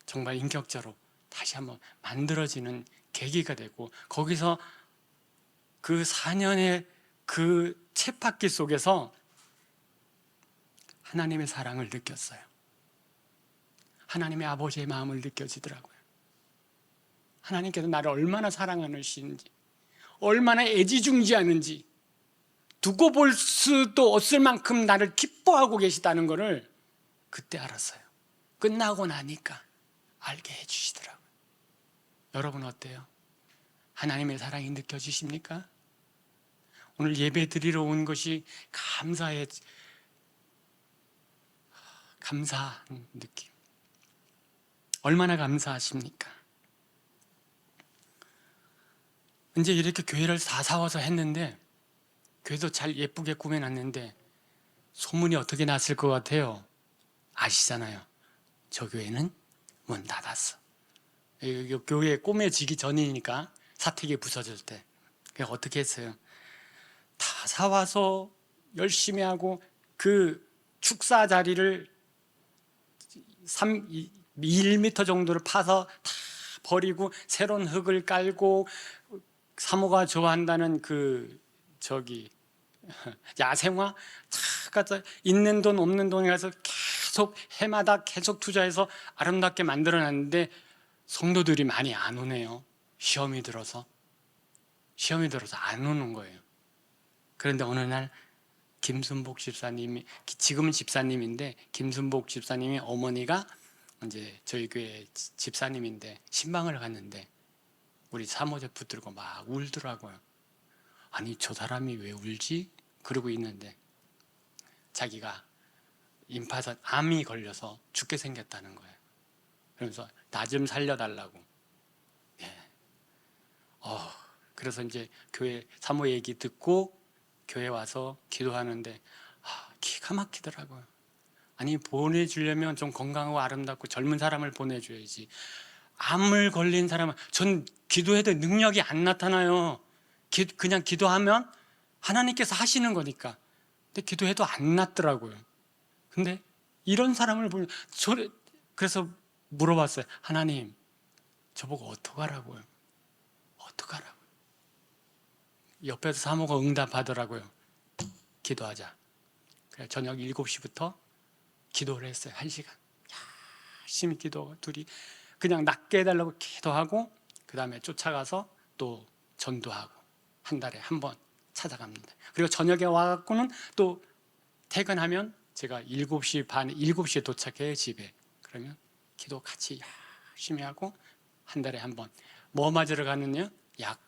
정말 인격자로 다시 한번 만들어지는 계기가 되고, 거기서 그 4년의 그 쳇바퀴 속에서 하나님의 사랑을 느꼈어요. 하나님의 아버지의 마음을 느껴지더라고요. 하나님께서 나를 얼마나 사랑하시는지, 얼마나 애지중지하는지, 두고 볼 수도 없을 만큼 나를 기뻐하고 계시다는 것을 그때 알았어요. 끝나고 나니까 알게 해주시더라고요. 여러분 어때요? 하나님의 사랑이 느껴지십니까? 오늘 예배 드리러 온 것이 감사한 느낌. 얼마나 감사하십니까? 이제 이렇게 교회를 다 사와서 했는데, 교회도 잘 예쁘게 꾸며놨는데 소문이 어떻게 났을 것 같아요? 아시잖아요. 저 교회는 문 닫았어. 교회 꾸며지기 전이니까, 사택이 부서질 때. 그래서 어떻게 했어요? 다 사와서 열심히 하고 그 축사 자리를 1m 정도를 파서 다 버리고 새로운 흙을 깔고, 사모가 좋아한다는 야생화 다 갖다 있는 돈 없는 돈에 가서 계속 해마다 계속 투자해서 아름답게 만들어놨는데 성도들이 많이 안 오네요. 시험이 들어서 안 오는 거예요. 그런데 어느 날 김순복 집사님이, 지금은 집사님인데 김순복 집사님이 어머니가 이제 저희 교회 집사님인데 신방을 갔는데 우리 사모자 붙들고 막 울더라고요. 아니 저 사람이 왜 울지? 그러고 있는데 자기가 임파선 암이 걸려서 죽게 생겼다는 거예요. 그러면서 나 좀 살려달라고. 예. 그래서 이제 교회 사모 얘기 듣고 교회 와서 기도하는데 기가 막히더라고요. 아니 보내주려면 좀 건강하고 아름답고 젊은 사람을 보내줘야지. 암을 걸린 사람은, 전 기도해도 능력이 안 나타나요. 그냥 기도하면 하나님께서 하시는 거니까. 근데 기도해도 안 낫더라고요. 근데 이런 사람을 보면 그래서 물어봤어요. 하나님, 저보고 어떡하라고요? 어떡하라고요? 옆에서 사모가 응답하더라고요. 기도하자. 그래서 저녁 7시부터 기도를 했어요. 1시간. 열심히 기도하고 둘이 그냥 낫게 해달라고 기도하고, 그 다음에 쫓아가서 또 전도하고, 한 달에 한 번 찾아갑니다. 그리고 저녁에 와갖고는 또 퇴근하면 제가 7시 반, 7시에 도착해요, 집에. 그러면 기도 같이 열심히 하고, 한 달에 한 번. 뭐 맞으러 가느냐? 약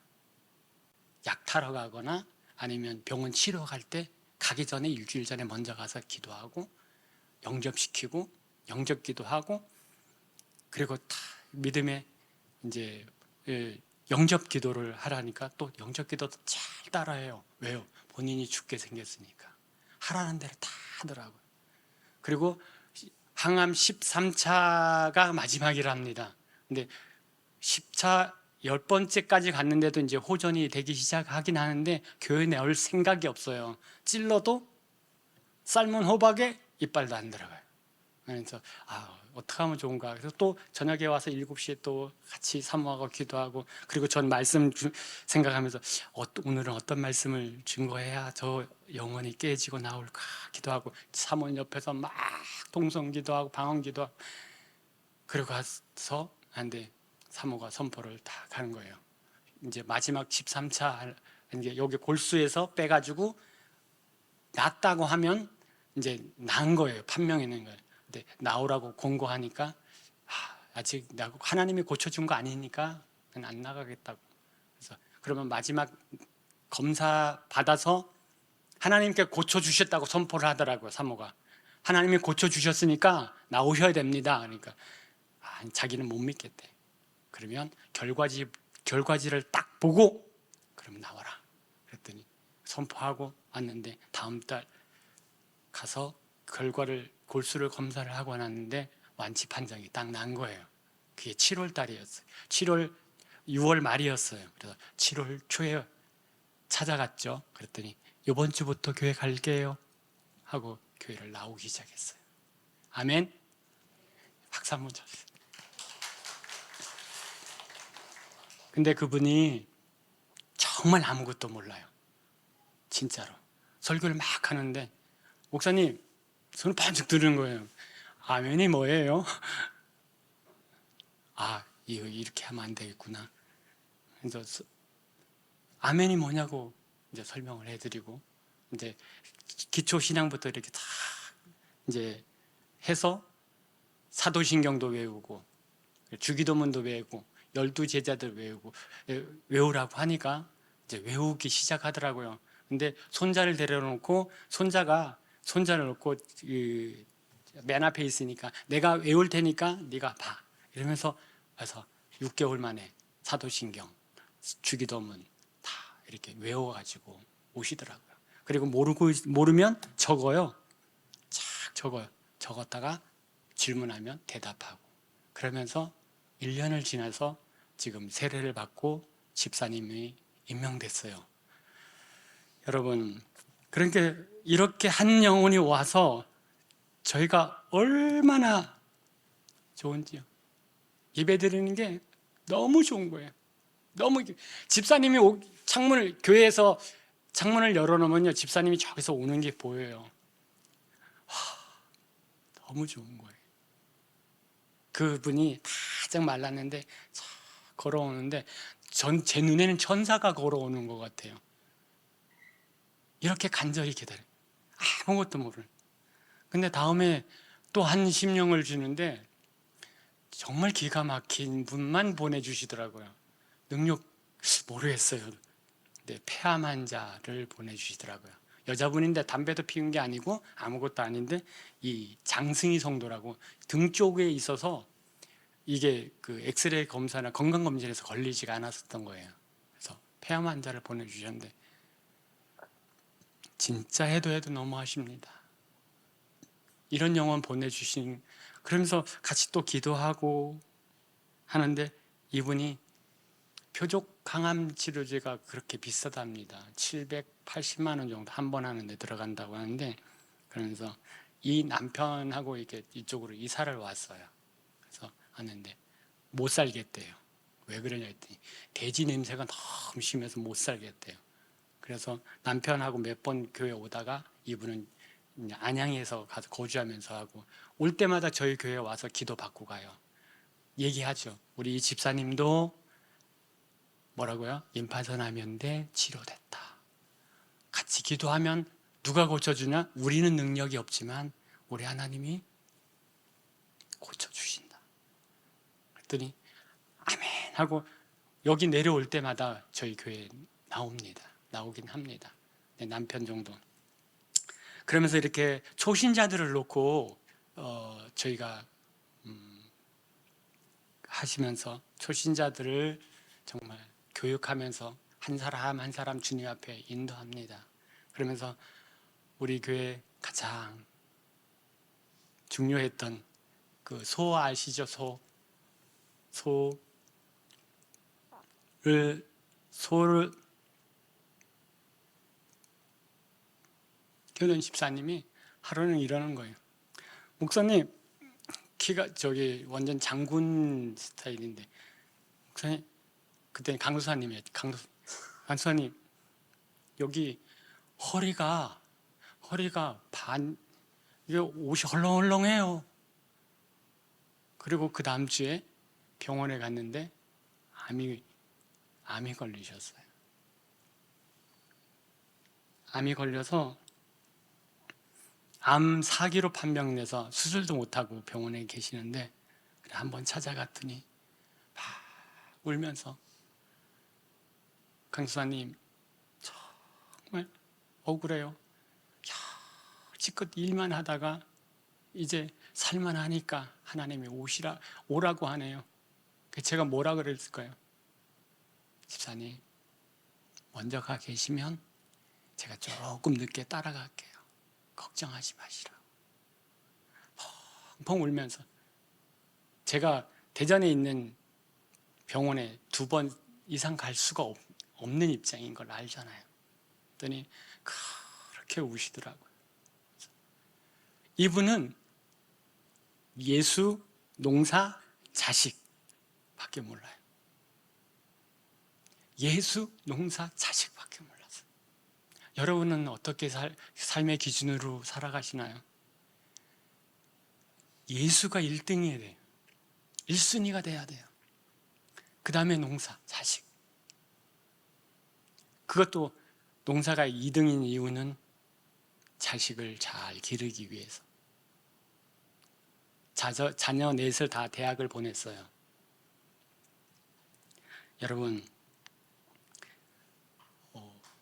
타러 가거나 아니면 병원 치료 갈 때 가기 전에 일주일 전에 먼저 가서 기도하고, 영접시키고, 영접 기도하고, 그리고 다 믿음의 이제 영접 기도를 하라니까 또 영접 기도도 잘 따라해요. 왜요? 본인이 죽게 생겼으니까. 하라는 대로 다 하더라고요. 그리고 항암 13차가 마지막이랍니다. 근데 10차 10번째까지 갔는데도 이제 호전이 되기 시작하긴 하는데 교회 내올 생각이 없어요. 찔러도 삶은 호박에 이빨도 안 들어가요. 그래서 어떻게 하면 좋은가. 그래서 또 저녁에 와서 7시에 또 같이 사모하고 기도하고, 그리고 전 말씀 생각하면서 오늘은 어떤 말씀을 증거해야 저 영혼이 깨지고 나올까 기도하고, 사모님 옆에서 막 동성 기도하고 방언 기도하고, 그러고 가서 근데 사모가 선포를 다 가는 거예요. 이제 마지막 13차 이제 여기 골수에서 빼가지고 낫다고 하면 이제 난 거예요. 판명이는 거예요. 근데 나오라고 공고하니까 아직 하나님이 고쳐준 거 아니니까 안 나가겠다고. 그래서 그러면 마지막 검사 받아서 하나님께 고쳐주셨다고 선포를 하더라고요. 사모가 하나님이 고쳐주셨으니까 나오셔야 됩니다. 그러니까 자기는 못 믿겠대. 그러면 결과지를 딱 보고 그러면 나와라. 그랬더니 선포하고 왔는데 다음 달 가서 골수를 검사를 하고 났는데 완치 판정이 딱 난 거예요. 그게 7월 달이었어요. 6월 말이었어요. 그래서 7월 초에 찾아갔죠. 그랬더니 이번 주부터 교회 갈게요 하고 교회를 나오기 시작했어요. 아멘. 박수 한번 쳤어요. 근데 그분이 정말 아무것도 몰라요. 진짜로. 설교를 막 하는데 목사님 손을 번쩍 드는 거예요. 아멘이 뭐예요? 아, 이거 이렇게 하면 안 되겠구나. 그래서 아멘이 뭐냐고 이제 설명을 해드리고, 이제 기초 신앙부터 이렇게 다 이제 해서 사도신경도 외우고 주기도문도 외우고 12제자들 외우라고 하니까 이제 외우기 시작하더라고요. 근데 손자를 데려놓고 손자를 놓고 맨 앞에 있으니까 내가 외울 테니까 네가 봐 이러면서 와서 6개월 만에 사도신경, 주기도문 다 이렇게 외워가지고 오시더라고요. 그리고 모르면 적어요. 착 적어요. 적었다가 질문하면 대답하고, 그러면서 1년을 지나서 지금 세례를 받고 집사님이 임명됐어요. 여러분, 그러니까 이렇게 한 영혼이 와서 저희가 얼마나 좋은지요. 예배 드리는 게 너무 좋은 거예요. 너무 집사님이 교회에서 창문을 열어놓으면요, 집사님이 저기서 오는 게 보여요. 너무 좋은 거예요. 그분이 바짝 말랐는데 걸어오는데 제 눈에는 천사가 걸어오는 것 같아요. 이렇게 간절히 기다려요. 아무것도 모르는. 근데 다음에 또 한 심령을 주는데 정말 기가 막힌 분만 보내주시더라고요. 능력 모르겠어요. 네, 폐암 환자를 보내주시더라고요. 여자분인데 담배도 피운 게 아니고 아무것도 아닌데 이 장승희 성도라고 등 쪽에 있어서 이게 그 엑스레이 검사나 건강검진에서 걸리지가 않았었던 거예요. 그래서 폐암 환자를 보내주셨는데 진짜 해도 너무하십니다. 이런 영혼 보내주신, 그러면서 같이 또 기도하고 하는데 이분이 표적 항암 치료제가 그렇게 비싸답니다. 780만 원 정도 한 번 하는데 들어간다고 하는데, 그러면서 이 남편하고 이렇게 이쪽으로 이사를 왔어요. 그래서 왔는데 못 살겠대요. 왜 그러냐 했더니 돼지 냄새가 너무 심해서 못 살겠대요. 그래서 남편하고 몇 번 교회 오다가 이분은 안양에서 가서 거주하면서 하고, 올 때마다 저희 교회에 와서 기도 받고 가요. 얘기하죠. 우리 이 집사님도 뭐라고요? 임파선암연대 치료됐다. 같이 기도하면 누가 고쳐주냐? 우리는 능력이 없지만 우리 하나님이 고쳐주신다. 그랬더니 아멘 하고 여기 내려올 때마다 저희 교회에 나오긴 합니다. 내 남편 정도. 그러면서 이렇게 초신자들을 놓고 저희가 하시면서 초신자들을 정말 교육하면서 한 사람 한 사람 주님 앞에 인도합니다. 그러면서 우리 교회 가장 중요했던 그 소 아시죠? 소를 교련 집사님이 하루는 이러는 거예요. 목사님, 키가 완전 장군 스타일인데, 목사님, 그때 강수사님이었죠. 강수사님, 여기 허리가 이게 옷이 헐렁헐렁해요. 그리고 그 다음 주에 병원에 갔는데 암이 걸리셨어요. 암이 걸려서 암 4기로 판명돼서 수술도 못하고 병원에 계시는데, 한번 찾아갔더니 막 울면서 강수사님 정말 억울해요. 지껏 일만 하다가 이제 살만하니까 하나님이 오라고 하네요. 제가 뭐라 그랬을까요? 집사님, 먼저 가 계시면 제가 조금 늦게 따라갈게요. 걱정하지 마시라고. 펑펑 울면서, 제가 대전에 있는 병원에 2번 이상 갈 수가 없는 입장인 걸 알잖아요. 그랬더니 그렇게 우시더라고요. 이분은 예수, 농사, 자식밖에 몰라요. 예수, 농사, 자식밖에 몰랐어요. 여러분은 어떻게 삶의 기준으로 살아가시나요? 예수가 1등이어야 돼요. 1순위가 돼야 돼요. 그 다음에 농사, 자식. 그것도 농사가 2등인 이유는 자식을 잘 기르기 위해서. 자녀 넷을 다 대학을 보냈어요. 여러분,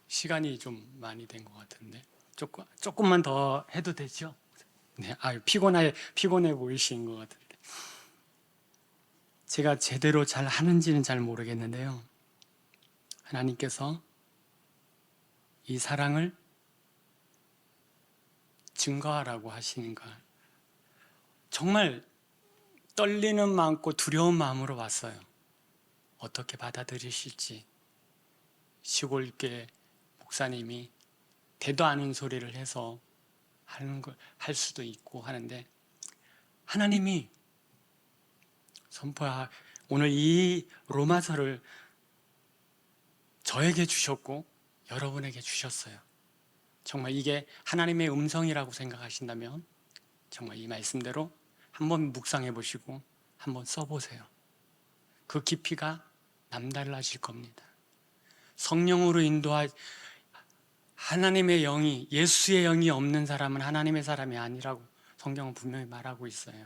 시간이 좀 많이 된 것 같은데 조금만 더 해도 되죠? 네, 피곤해 보이신 것 같은데 제가 제대로 잘 하는지는 잘 모르겠는데요. 하나님께서 이 사랑을 증거하라고 하시는 걸 정말 떨리는 마음고 두려운 마음으로 왔어요. 어떻게 받아들이실지. 시골교회 목사님이 대도 않은 소리를 해서 할 수도 있고 하는데 하나님이 오늘 이 로마서를 저에게 주셨고 여러분에게 주셨어요. 정말 이게 하나님의 음성이라고 생각하신다면 정말 이 말씀대로 한번 묵상해 보시고 한번 써보세요. 그 깊이가 남달라질 겁니다. 성령으로 하나님의 영이, 예수의 영이 없는 사람은 하나님의 사람이 아니라고 성경은 분명히 말하고 있어요.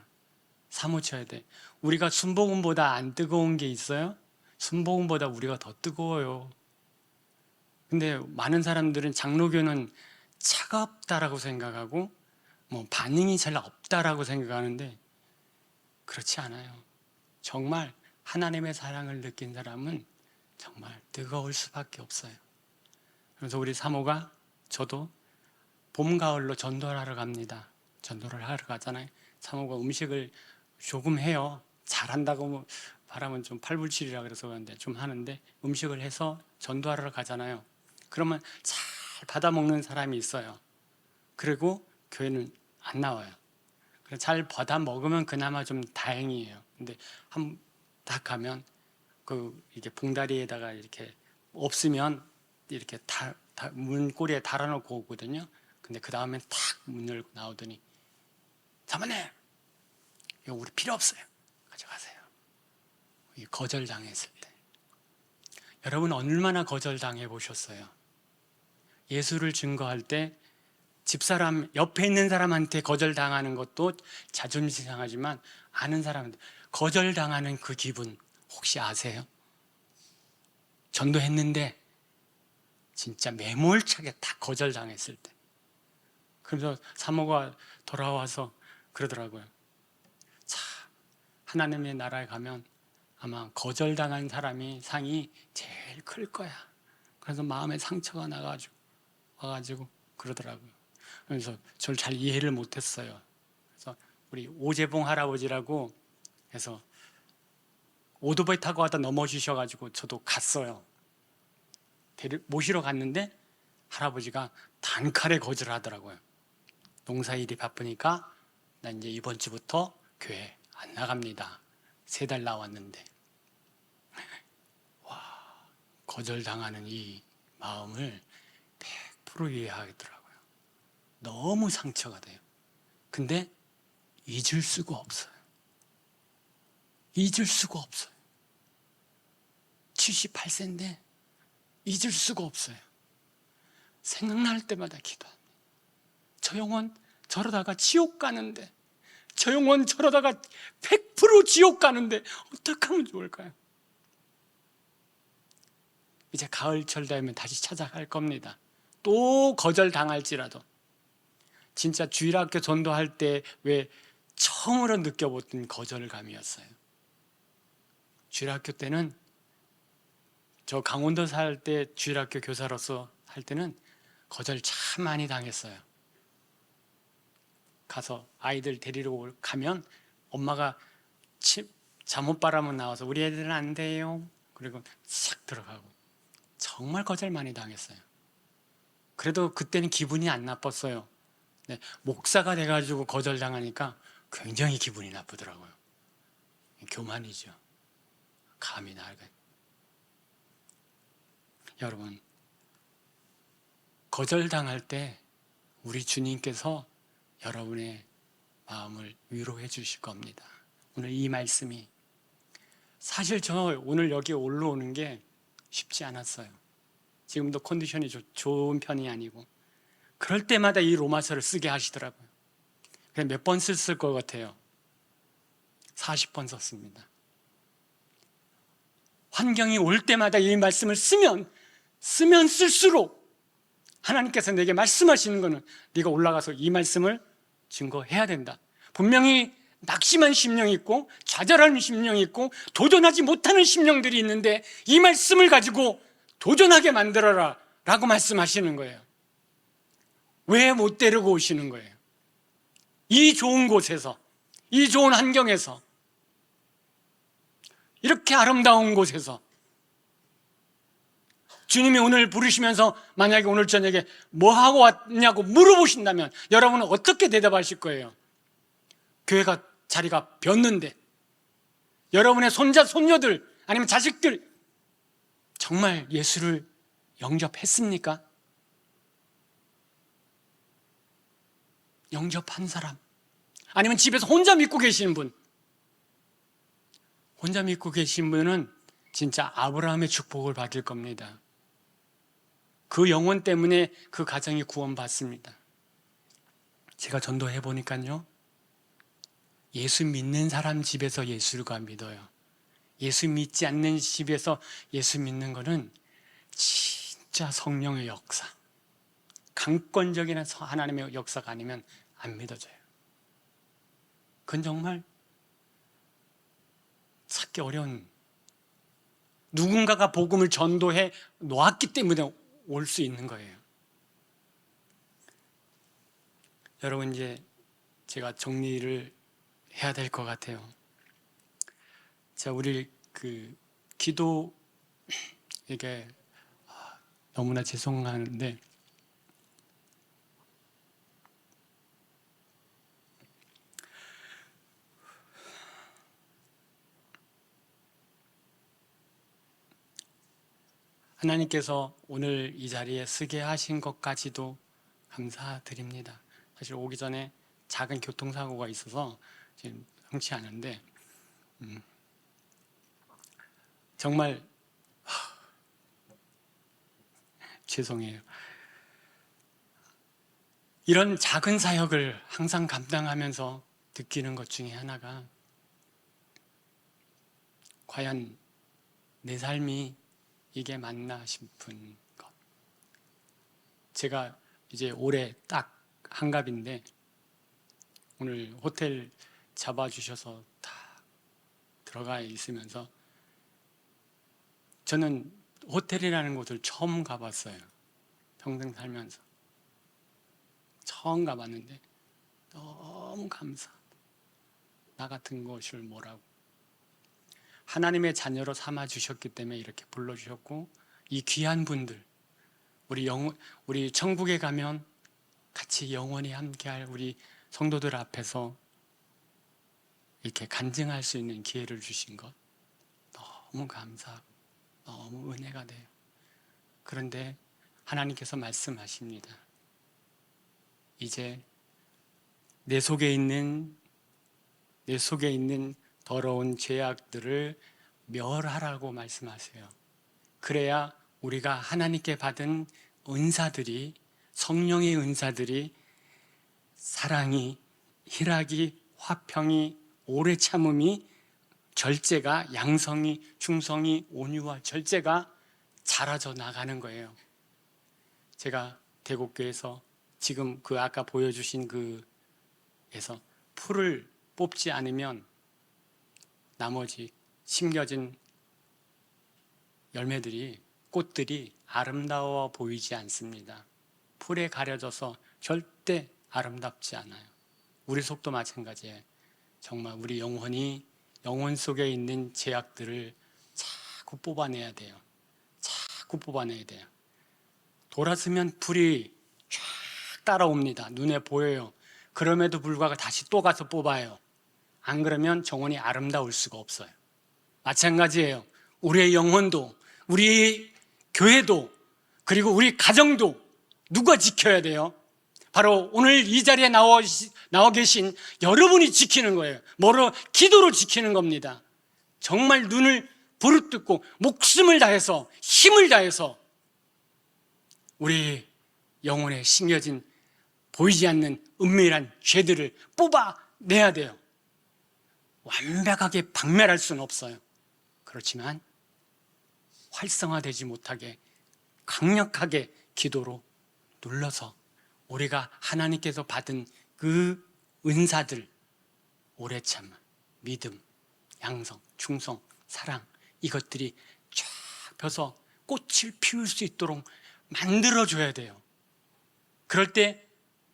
사무쳐야 돼. 우리가 순복음보다 안 뜨거운 게 있어요? 순복음보다 우리가 더 뜨거워요. 근데 많은 사람들은 장로교는 차갑다라고 생각하고 반응이 잘 없다라고 생각하는데 그렇지 않아요. 정말 하나님의 사랑을 느낀 사람은 정말 뜨거울 수밖에 없어요. 그래서 우리 사모가 저도 봄, 가을로 전도를 하러 갑니다. 전도를 하러 가잖아요. 사모가 음식을 조금 해요. 잘한다고 바라면 좀 팔불출이라 그래서 그런데 좀 하는데 음식을 해서 전도하러 가잖아요. 그러면 잘 받아 먹는 사람이 있어요. 그리고 교회는 안 나와요. 잘 받아 먹으면 그나마 좀 다행이에요. 근데 딱 가면 이게 봉다리에다가 이렇게 없으면 이렇게 문고리에 달아놓고 오거든요. 근데 그 다음에 탁 문 열고 나오더니 사모님, 이거 우리 필요 없어요. 가져가세요. 거절당했을 때. 여러분 얼마나 거절당해 보셨어요? 예수를 증거할 때 집사람, 옆에 있는 사람한테 거절당하는 것도 자존심 상하지만 아는 사람한테 거절당하는 그 기분 혹시 아세요? 전도했는데 진짜 매몰차게 다 거절당했을 때. 그래서 사모가 돌아와서 그러더라고요. 자, 하나님의 나라에 가면 아마 거절당한 사람이 상이 제일 클 거야. 그래서 마음에 상처가 와가지고 그러더라고요. 그래서 저를 잘 이해를 못했어요. 그래서 우리 오재봉 할아버지라고 해서 오토바이 타고 가다 넘어지셔가지고 저도 갔어요. 모시러 갔는데 할아버지가 단칼에 거절하더라고요. 농사일이 바쁘니까 나 이제 이번 주부터 교회 안 나갑니다. 3달 나왔는데 거절당하는 이 마음을 100% 이해하더라고요. 너무 상처가 돼요. 근데 잊을 수가 없어요. 잊을 수가 없어요. 78세인데 잊을 수가 없어요. 생각날 때마다 기도합니다. 저 영혼 저러다가 지옥 가는데, 저 영혼 저러다가 100% 지옥 가는데 어떻게 하면 좋을까요? 이제 가을철 되면 다시 찾아갈 겁니다. 또 거절당할지라도. 진짜 주일학교 전도할 때 왜 처음으로 느껴봤던 거절감이었어요. 주일학교 때는 저 강원도 살 때 주일학교 교사로서 할 때는 거절 참 많이 당했어요. 가서 아이들 데리러 가면 엄마가 잠옷바람은 나와서 우리 애들은 안 돼요. 그리고 싹 들어가고 정말 거절 많이 당했어요. 그래도 그때는 기분이 안 나빴어요. 네, 목사가 돼가지고 거절당하니까 굉장히 기분이 나쁘더라고요. 교만이죠. 감히 날. 여러분, 거절당할 때 우리 주님께서 여러분의 마음을 위로해 주실 겁니다. 오늘 이 말씀이 사실 저 오늘 여기 올라오는 게 쉽지 않았어요. 지금도 컨디션이 좋은 편이 아니고 그럴 때마다 이 로마서를 쓰게 하시더라고요. 몇 번 썼을 것 같아요. 40번 썼습니다. 환경이 올 때마다 이 말씀을 쓰면 쓸수록 하나님께서 내게 말씀하시는 거는 네가 올라가서 이 말씀을 증거해야 된다. 분명히 낙심한 심령이 있고 좌절하는 심령이 있고 도전하지 못하는 심령들이 있는데 이 말씀을 가지고 도전하게 만들어라 라고 말씀하시는 거예요. 왜 못 데리고 오시는 거예요? 이 좋은 곳에서, 이 좋은 환경에서, 이렇게 아름다운 곳에서 주님이 오늘 부르시면서 만약에 오늘 저녁에 뭐 하고 왔냐고 물어보신다면 여러분은 어떻게 대답하실 거예요? 교회가 자리가 비었는데 여러분의 손자, 손녀들 아니면 자식들 정말 예수를 영접했습니까? 영접한 사람 아니면 집에서 혼자 믿고 계시는 분, 혼자 믿고 계신 분은 진짜 아브라함의 축복을 받을 겁니다. 그 영혼 때문에 그 가정이 구원받습니다. 제가 전도해 보니까요, 예수 믿는 사람 집에서 예수가 믿어요. 예수 믿지 않는 집에서 예수 믿는 거는 진짜 성령의 역사, 강권적인 하나님의 역사가 아니면 안 믿어져요. 그건 정말 찾기 어려운, 누군가가 복음을 전도해 놓았기 때문에 올 수 있는 거예요. 여러분, 이제 제가 정리를 해야 될 것 같아요. 자, 우리 기도, 이게 너무나 죄송한데 하나님께서 오늘 이 자리에 쓰게 하신 것까지도 감사드립니다. 사실 오기 전에 작은 교통사고가 있어서 지금 흔치 않은데 정말 죄송해요. 이런 작은 사역을 항상 감당하면서 느끼는 것 중에 하나가 과연 내 삶이 이게 맞나 싶은 것. 제가 이제 올해 딱 한갑인데 오늘 호텔 잡아주셔서 다 들어가 있으면서 저는 호텔이라는 곳을 처음 가봤어요. 평생 살면서 처음 가봤는데 너무 감사하다. 나 같은 곳을 뭐라고, 하나님의 자녀로 삼아 주셨기 때문에 이렇게 불러주셨고, 이 귀한 분들, 우리 천국에 가면 같이 영원히 함께할 우리 성도들 앞에서 이렇게 간증할 수 있는 기회를 주신 것 너무 감사하고 너무 은혜가 돼요. 그런데 하나님께서 말씀하십니다. 이제 내 속에 있는 더러운 죄악들을 멸하라고 말씀하세요. 그래야 우리가 하나님께 받은 은사들이, 성령의 은사들이 사랑이, 희락이, 화평이, 오래 참음이, 절제가, 양성이, 충성이, 온유와 절제가 자라져 나가는 거예요. 제가 대곡교에서 지금 아까 보여주신 에서 풀을 뽑지 않으면 나머지 심겨진 열매들이, 꽃들이 아름다워 보이지 않습니다. 풀에 가려져서 절대 아름답지 않아요. 우리 속도 마찬가지예요. 정말 우리 영혼 속에 있는 죄악들을 자꾸 뽑아내야 돼요. 자꾸 뽑아내야 돼요. 돌았으면 불이 쫙 따라옵니다. 눈에 보여요. 그럼에도 불구하고 다시 또 가서 뽑아요. 안 그러면 정원이 아름다울 수가 없어요. 마찬가지예요. 우리의 영혼도, 우리 교회도, 그리고 우리 가정도 누가 지켜야 돼요? 바로 오늘 이 자리에 나와 계신 여러분이 지키는 거예요. 뭐로? 기도로 지키는 겁니다. 정말 눈을 부릅뜨고 목숨을 다해서, 힘을 다해서 우리 영혼에 심겨진 보이지 않는 은밀한 죄들을 뽑아내야 돼요. 완벽하게 박멸할 수는 없어요. 그렇지만 활성화되지 못하게 강력하게 기도로 눌러서 우리가 하나님께서 받은 그 은사들, 오래 참음, 믿음, 양성, 충성, 사랑, 이것들이 쫙 펴서 꽃을 피울 수 있도록 만들어줘야 돼요. 그럴 때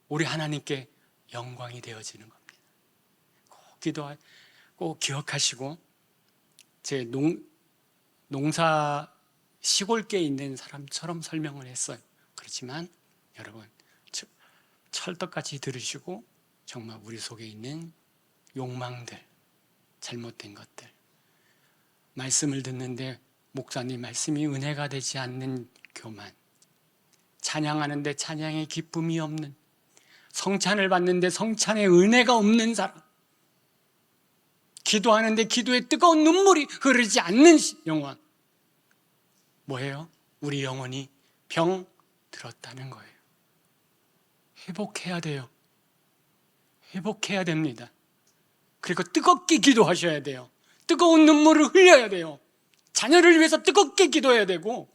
우리 하나님께 영광이 되어지는 겁니다. 꼭 기억하시고, 제 농사 시골계에 있는 사람처럼 설명을 했어요. 그렇지만 여러분, 철떡같이 들으시고 정말 우리 속에 있는 욕망들, 잘못된 것들, 말씀을 듣는데 목사님 말씀이 은혜가 되지 않는 교만, 찬양하는데 찬양의 기쁨이 없는, 성찬을 받는데 성찬의 은혜가 없는 사람, 기도하는데 기도에 뜨거운 눈물이 흐르지 않는 영혼, 뭐예요? 우리 영혼이 병 들었다는 거예요. 회복해야 돼요. 회복해야 됩니다. 그리고 뜨겁게 기도하셔야 돼요. 뜨거운 눈물을 흘려야 돼요. 자녀를 위해서 뜨겁게 기도해야 되고,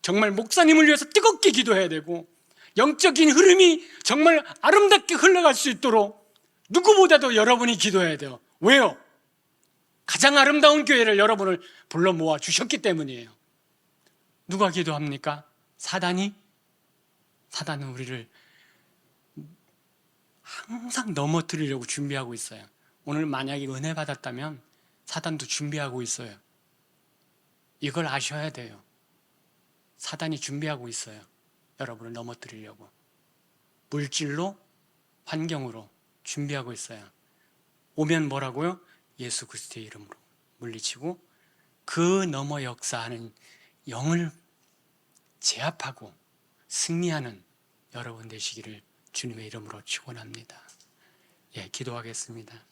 정말 목사님을 위해서 뜨겁게 기도해야 되고, 영적인 흐름이 정말 아름답게 흘러갈 수 있도록 누구보다도 여러분이 기도해야 돼요. 왜요? 가장 아름다운 교회를 여러분을 불러 모아 주셨기 때문이에요. 누가 기도합니까? 사단은 우리를 항상 넘어뜨리려고 준비하고 있어요. 오늘 만약에 은혜 받았다면 사단도 준비하고 있어요. 이걸 아셔야 돼요. 사단이 준비하고 있어요. 여러분을 넘어뜨리려고. 물질로, 환경으로 준비하고 있어요. 오면 뭐라고요? 예수 그리스도의 이름으로 물리치고 그 너머 역사하는 영을 제압하고 승리하는 여러분 되시기를 주님의 이름으로 축원합니다. 기도하겠습니다.